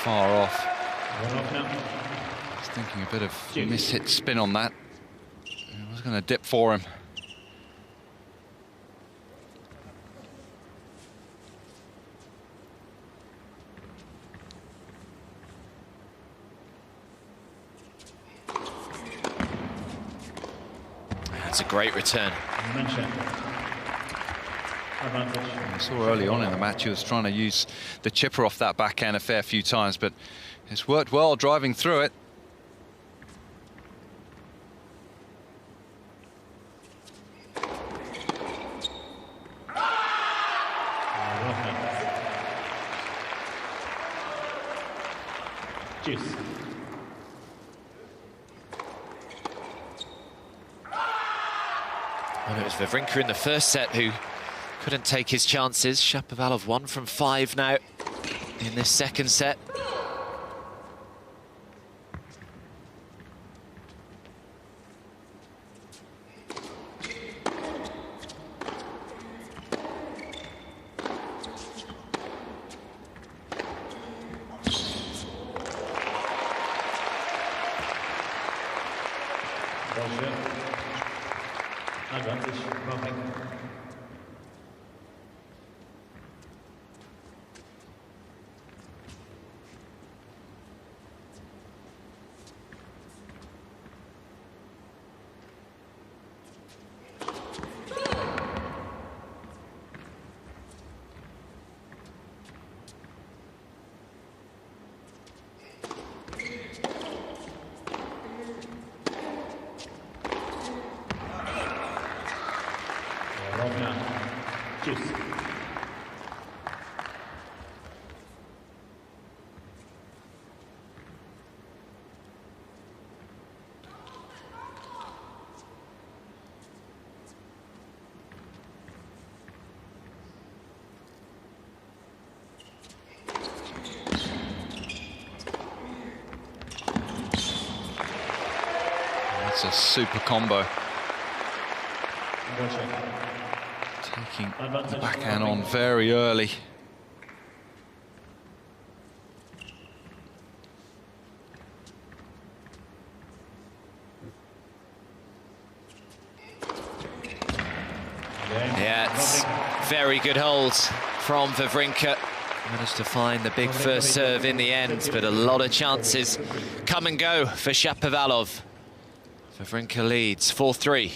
Far off. 1 off now. Just thinking a bit of miss-hit spin on that. It was going to dip for him. That's a great return. I saw early on in the match he was trying to use the chipper off that backhand a fair few times, but it's worked well driving through it. Juice. Well, it was Wawrinka in the first set who couldn't take his chances. Shapovalov 1 from 5 now in this second set. Advantage, Wawrinka. Juice. That's a super combo. Taking the backhand on very early. Yeah, it's very good holds from Wawrinka. Managed to find the big first serve in the end, but a lot of chances come and go for Shapovalov. Wawrinka leads 4-3.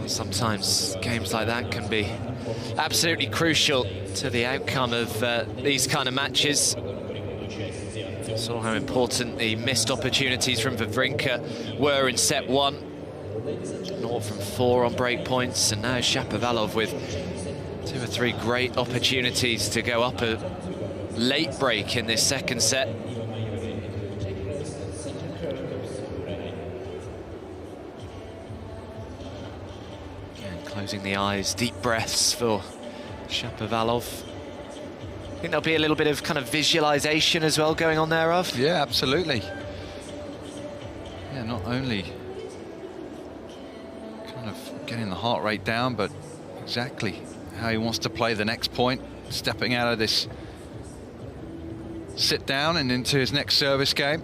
Sometimes games like that can be absolutely crucial to the outcome of these kind of matches. Saw how important the missed opportunities from Wawrinka were in set 1. 0 from 4 on break points, and now Shapovalov with 2 or 3 great opportunities to go up a late break in this second set. And closing the eyes, deep breaths for Shapovalov. I think there'll be a little bit of kind of visualization as well going on there, Of. Yeah, absolutely. Yeah, not only kind of getting the heart rate down, but exactly how he wants to play the next point, stepping out of this sit down and into his next service game.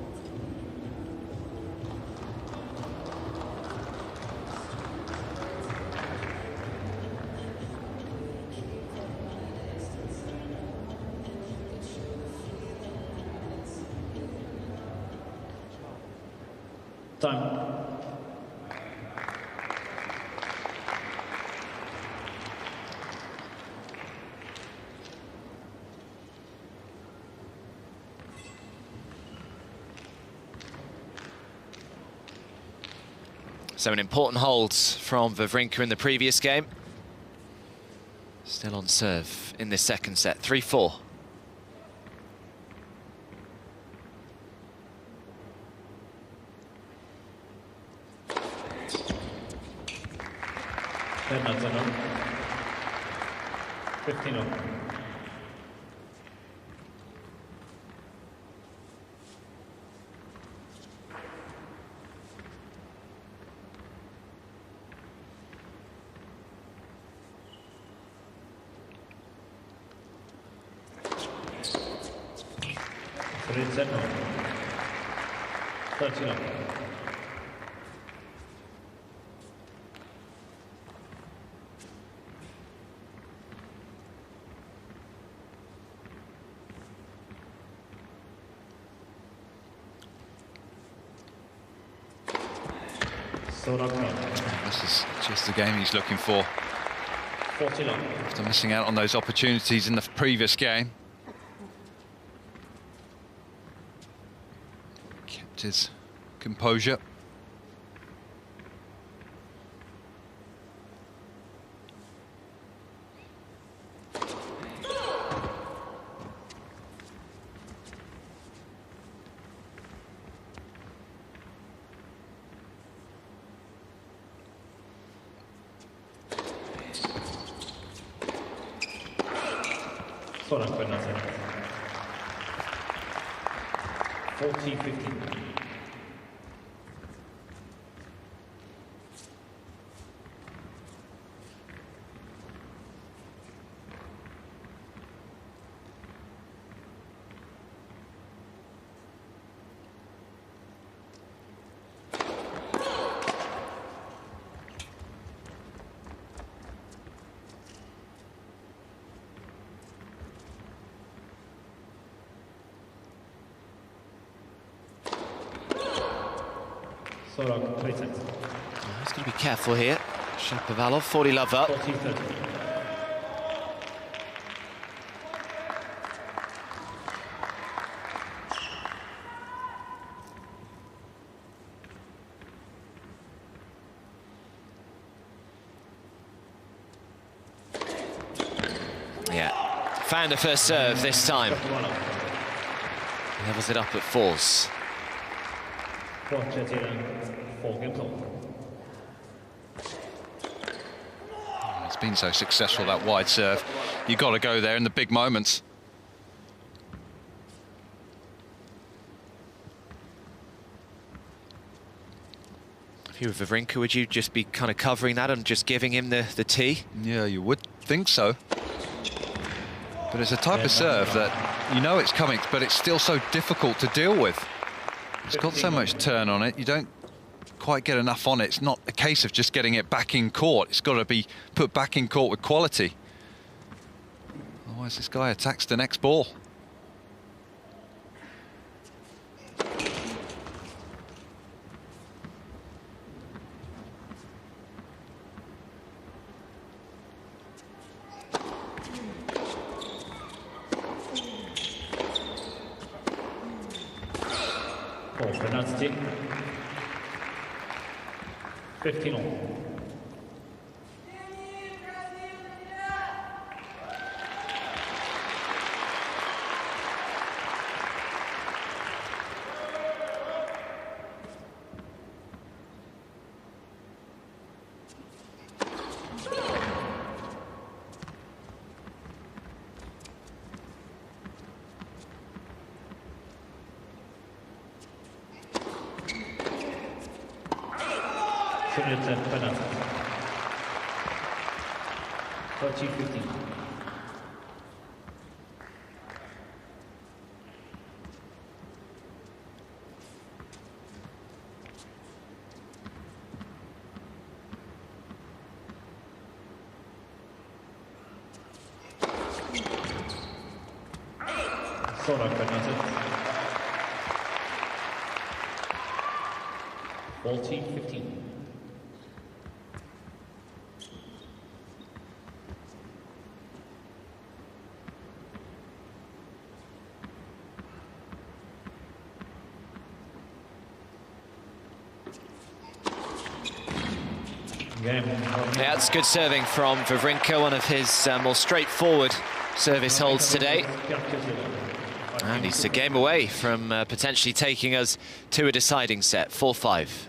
Time. So an important hold from Wawrinka in the previous game. Still on serve in this second set, 3-4. That's enough. 15 up. It's at 13 up. This is just the game he's looking for. 14 up. After missing out on those opportunities in the previous game. Kept his composure. Soran Fernandez. 14-15. Soran, 3 sets. He's got to be careful here. Shapovalov, 40 love up. 14-30. Yeah, found the first serve this time. Levels it up at fours. It's been so successful, that wide serve. You've got to go there in the big moments. If you were Wawrinka, would you just be kind of covering that and just giving him the tee? Yeah, you would think so. But it's a type of serve that you know it's coming, but it's still so difficult to deal with. It's got so much turn on it, you don't quite get enough on it. It's not a case of just getting it back in court. It's got to be put back in court with quality. Otherwise, this guy attacks the next ball. Penalty. 15 all. Penalty. 13-15. Soran Fernandez. 14-15. Yeah, it's good serving from Wawrinka, one of his more straightforward service holds today. And he's a game away from potentially taking us to a deciding set, 4-5.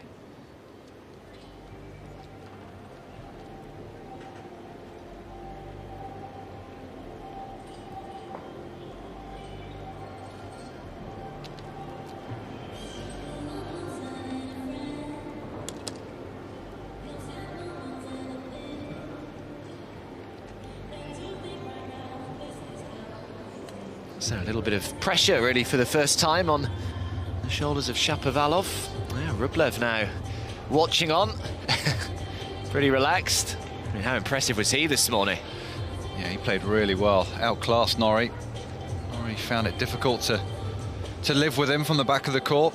So a little bit of pressure really for the first time on the shoulders of Shapovalov. Yeah, Rublev now watching on, pretty relaxed. I mean, how impressive was he this morning? Yeah, he played really well, outclassed Norrie. Norrie found it difficult to live with him from the back of the court.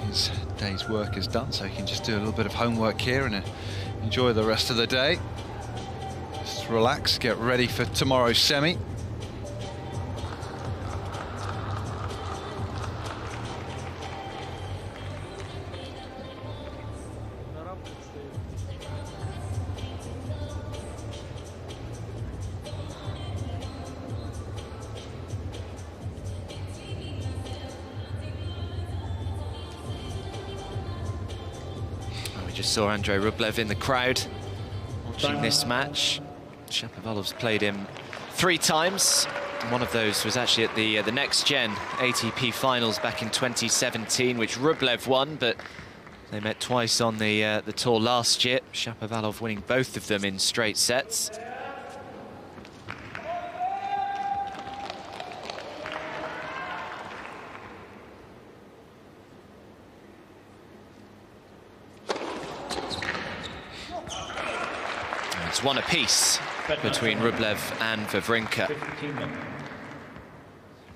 His day's work is done, so he can just do a little bit of homework here and enjoy the rest of the day. Just relax, get ready for tomorrow's semi. Just saw Andrei Rublev in the crowd watching this match. Shapovalov's played him 3 times. One of those was actually at the next gen ATP finals back in 2017, which Rublev won, but they met twice on the tour last year. Shapovalov winning both of them in straight sets. It's one apiece between Rublev and Wawrinka.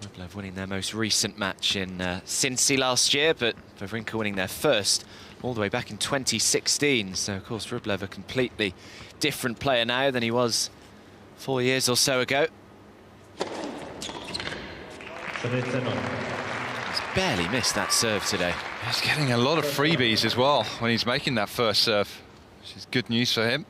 Rublev winning their most recent match in Cincy last year, but Wawrinka winning their first all the way back in 2016. So, of course, Rublev a completely different player now than he was 4 years or so ago. He's barely missed that serve today. He's getting a lot of freebies as well when he's making that first serve, which is good news for him.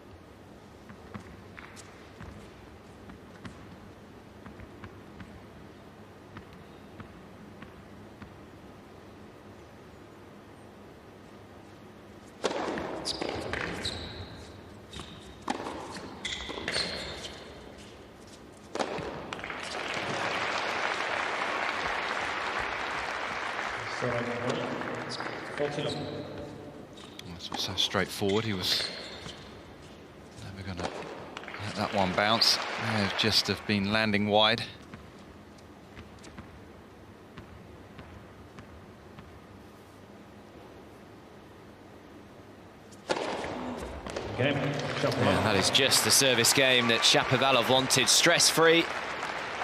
So straightforward, he was never going to let that one bounce. May just have been landing wide. Yeah, that is just the service game that Shapovalov wanted, stress-free.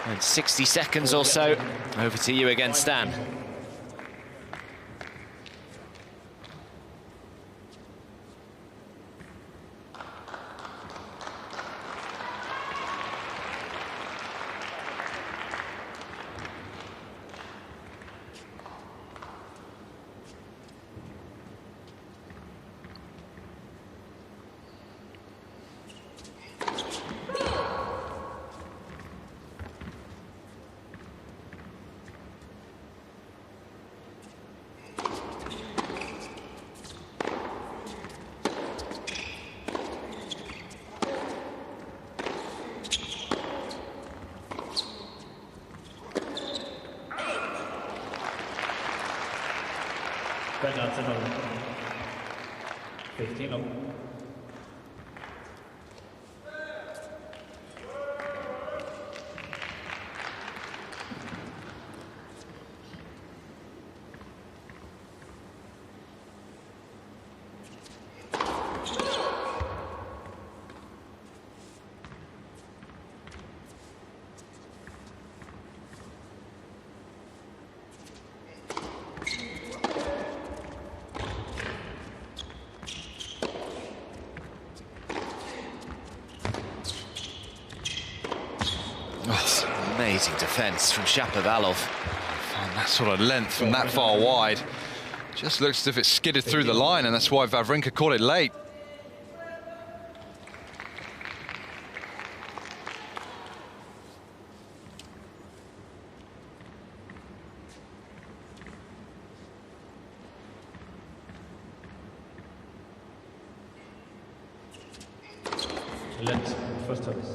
And 60 seconds or so. Over to you again, Stan. That's another 15-0. Amazing defence from Shapovalov. And that sort of length from that far wide. Just looks as if it skidded through the line, and that's why Wawrinka caught it late. Let's first service.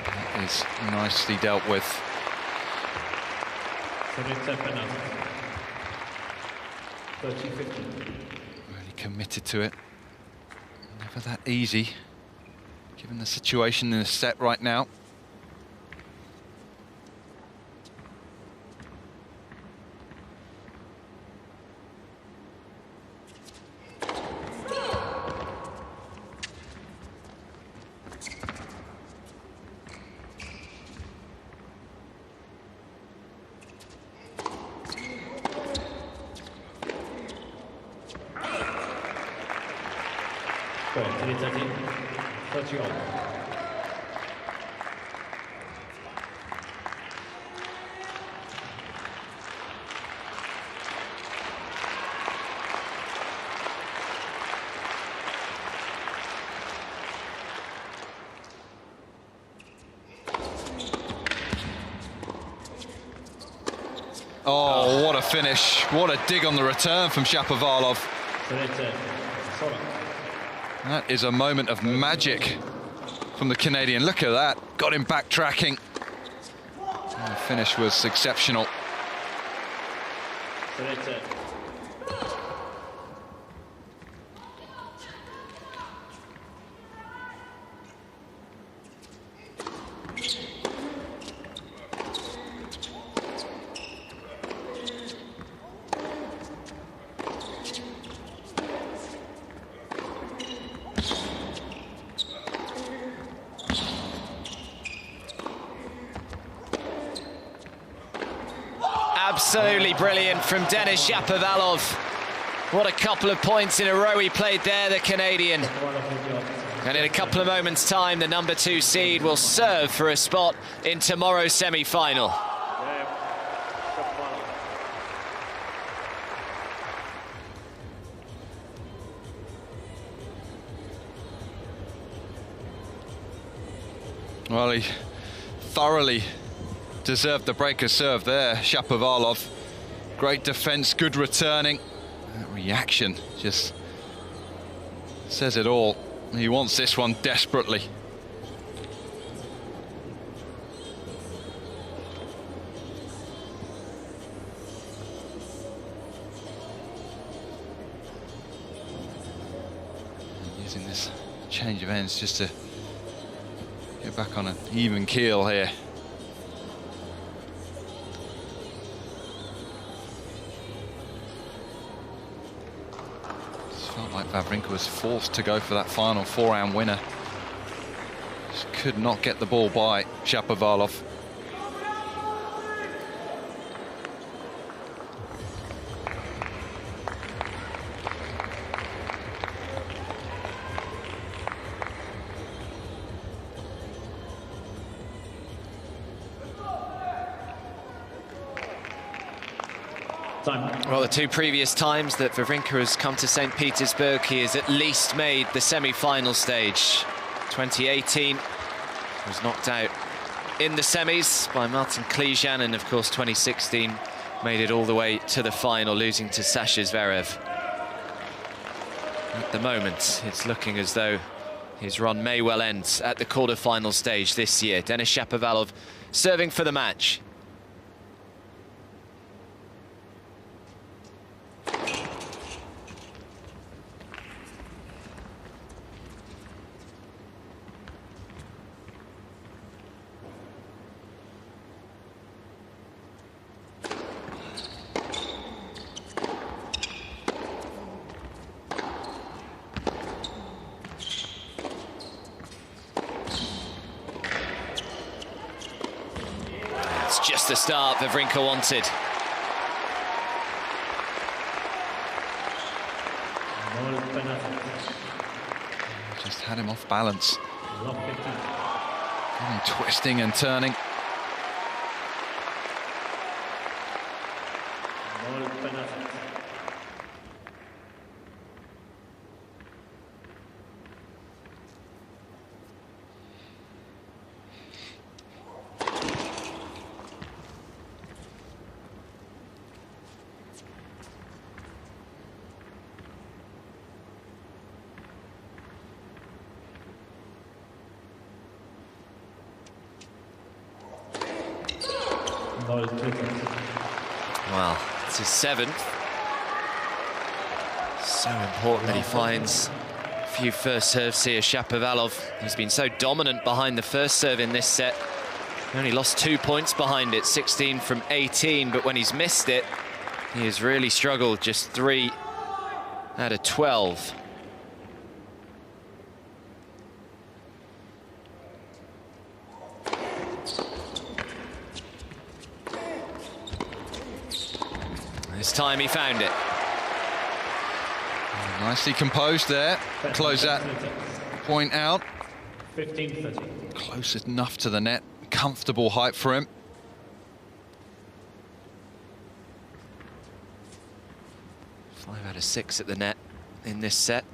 That is nicely dealt with. 30-15. Really committed to it. Never that easy, given the situation in the set right now. Go ahead, 30 on. Oh, what a finish. What a dig on the return from Shapovalov. That is a moment of magic from the Canadian. Look at that. Got him backtracking. And the finish was exceptional. Absolutely brilliant from Denis Shapovalov. What a couple of points in a row he played there, the Canadian. And in a couple of moments' time, the #2 seed will serve for a spot in tomorrow's semi-final. Well, he thoroughly deserved the breaker serve there, Shapovalov. Great defense, good returning. That reaction just says it all. He wants this one desperately. Using this change of ends just to get back on an even keel here. Felt like Wawrinka was forced to go for that final 4-round winner. Just could not get the ball by Shapovalov. Well, the two previous times that Wawrinka has come to St. Petersburg, he has at least made the semi-final stage. 2018 was knocked out in the semis by Martin Klijan, and of course 2016 made it all the way to the final, losing to Sasha Zverev. At the moment, it's looking as though his run may well end at the quarter-final stage this year. Denis Shapovalov serving for the match. just the start Wawrinka wanted. Just had him off balance. Twisting and turning. Well, it's his 7th. So important that he finds a few first serves here. Shapovalov, he's been so dominant behind the first serve in this set. He only lost 2 points behind it, 16 from 18, but when he's missed it, he has really struggled, just 3 out of 12. This time he found it. Nicely composed there. Close that point out. 15-30. Close enough to the net. Comfortable height for him. Five out of 6 at the net in this set.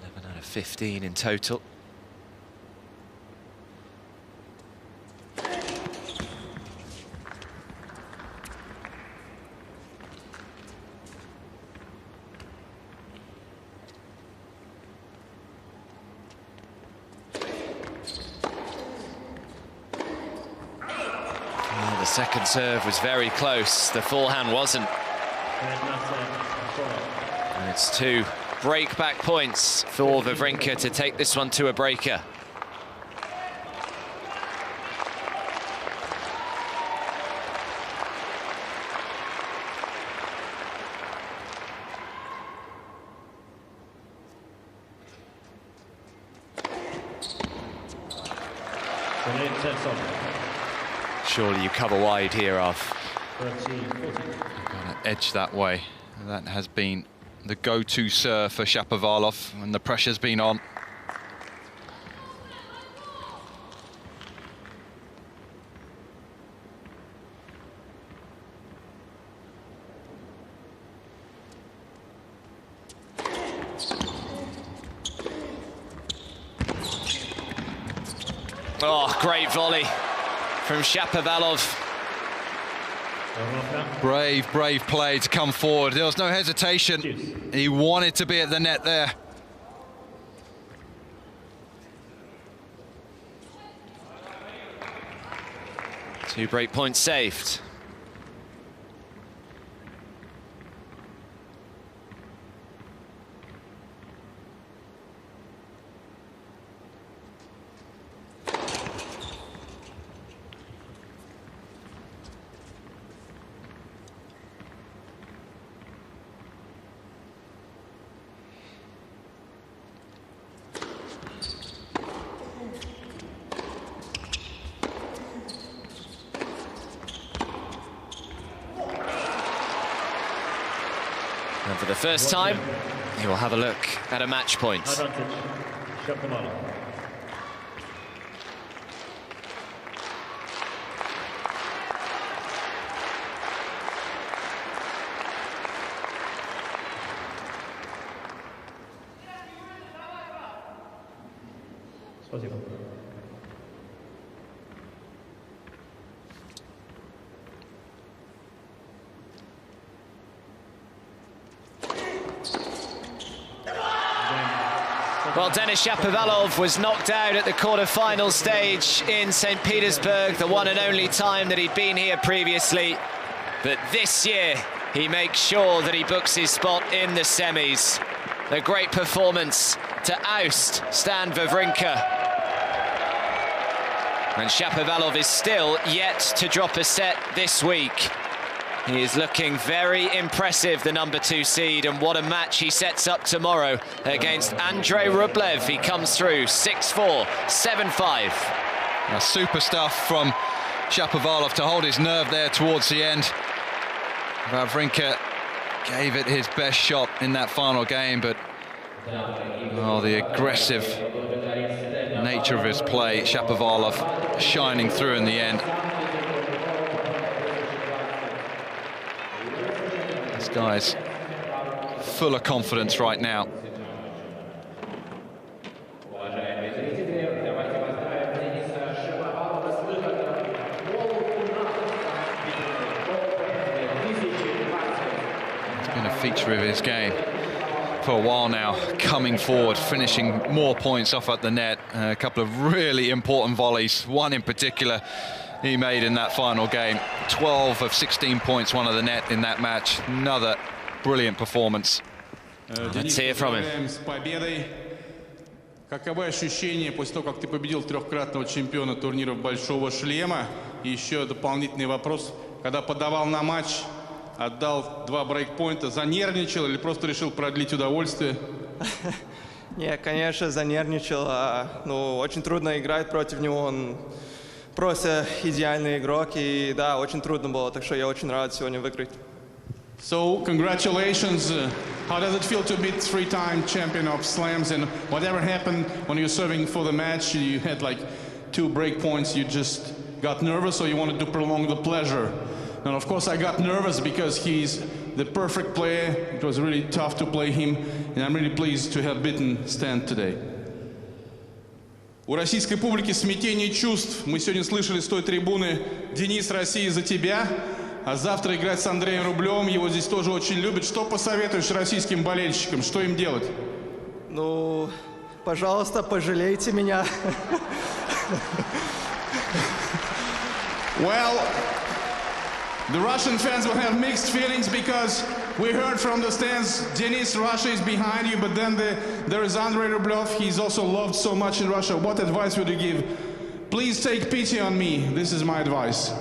11 out of 15 in total. The second serve was very close. The forehand wasn't. And it's 2 break-back points for Wawrinka to take this one to a breaker. Surely you cover wide here, off. Got to edge that way. That has been the go-to serve for Shapovalov when the pressure's been on. Oh, great volley from Shapovalov. Brave play to come forward. There was no hesitation. He wanted to be at the net there. Two break points saved. And for the first time, he will have a look at a match point. Well, Denis Shapovalov was knocked out at the quarter-final stage in St. Petersburg, the one and only time that he'd been here previously. But this year, he makes sure that he books his spot in the semis. A great performance to oust Stan Wawrinka. And Shapovalov is still yet to drop a set this week. He is looking very impressive, the number 2 seed, and what a match he sets up tomorrow against Andrei Rublev. He comes through 6-4, 7-5. Super stuff from Shapovalov to hold his nerve there towards the end. Wawrinka gave it his best shot in that final game, but the aggressive nature of his play, Shapovalov shining through in the end. This guy's full of confidence right now. Feature of his game for a while now, coming forward, finishing more points off at the net. A couple of really important volleys, one in particular he made in that final game. 12 of 16 points, one of the net in that match. Another brilliant performance. Let's hear from him. Каковы ощущения после того, как ты победил трехкратного чемпиона турниров Большого Шлема? И еще дополнительный вопрос. Когда подавал на матч, отдал 2 брейкпоинта, занервничал или просто решил продлить удовольствие? Не, конечно, занервничал. Ну, очень трудно играть против него. Он просто идеальный игрок. И да, очень трудно было. Так что я очень рад сегодня выиграть. So, congratulations. How does it feel to be 3-time champion of slams? And whatever happened when you were serving for the match, you had like 2 breakpoints, you just got nervous or you wanted to prolong the pleasure? And of course I got nervous because he's the perfect player. It was really tough to play him, and I'm really pleased to have beaten Stan today. У российской публики смятение чувств. Мы сегодня слышали с той трибуны: «Денис, Россия за тебя». А завтра играть с Андреем Рублевым, его здесь тоже очень любят. Что посоветуешь российским болельщикам? Что им делать? Ну, пожалуйста, пожалейте меня. Well, the Russian fans will have mixed feelings because we heard from the stands, Denis, Russia is behind you, but then there is Andrei Rublev. He's also loved so much in Russia. What advice would you give? Please take pity on me. This is my advice.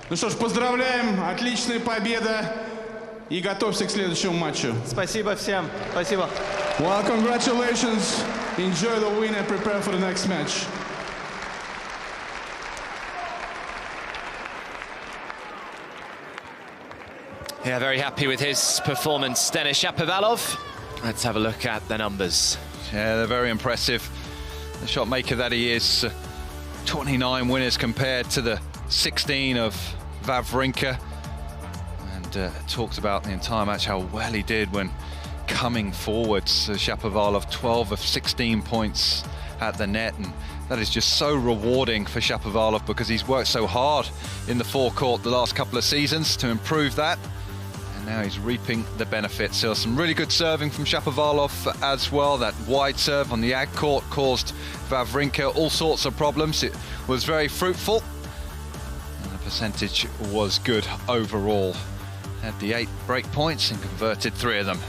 Ну что ж, поздравляем, отличная победа и готовься к следующему матчу. Спасибо всем. Спасибо. Well, congratulations. Enjoy the win and prepare for the next match. Yeah, very happy with his performance, Denis Shapovalov. Let's have a look at the numbers. Yeah, they're very impressive. The shot maker that he is, 29 winners compared to the 16 of Wawrinka. And talked about the entire match, how well he did when coming forwards. Shapovalov, 12 of 16 points at the net, and that is just so rewarding for Shapovalov because he's worked so hard in the forecourt the last couple of seasons to improve that. Now he's reaping the benefits. So some really good serving from Shapovalov as well. That wide serve on the ag court caused Wawrinka all sorts of problems. It was very fruitful, and the percentage was good overall. Had the 8 break points and converted 3 of them.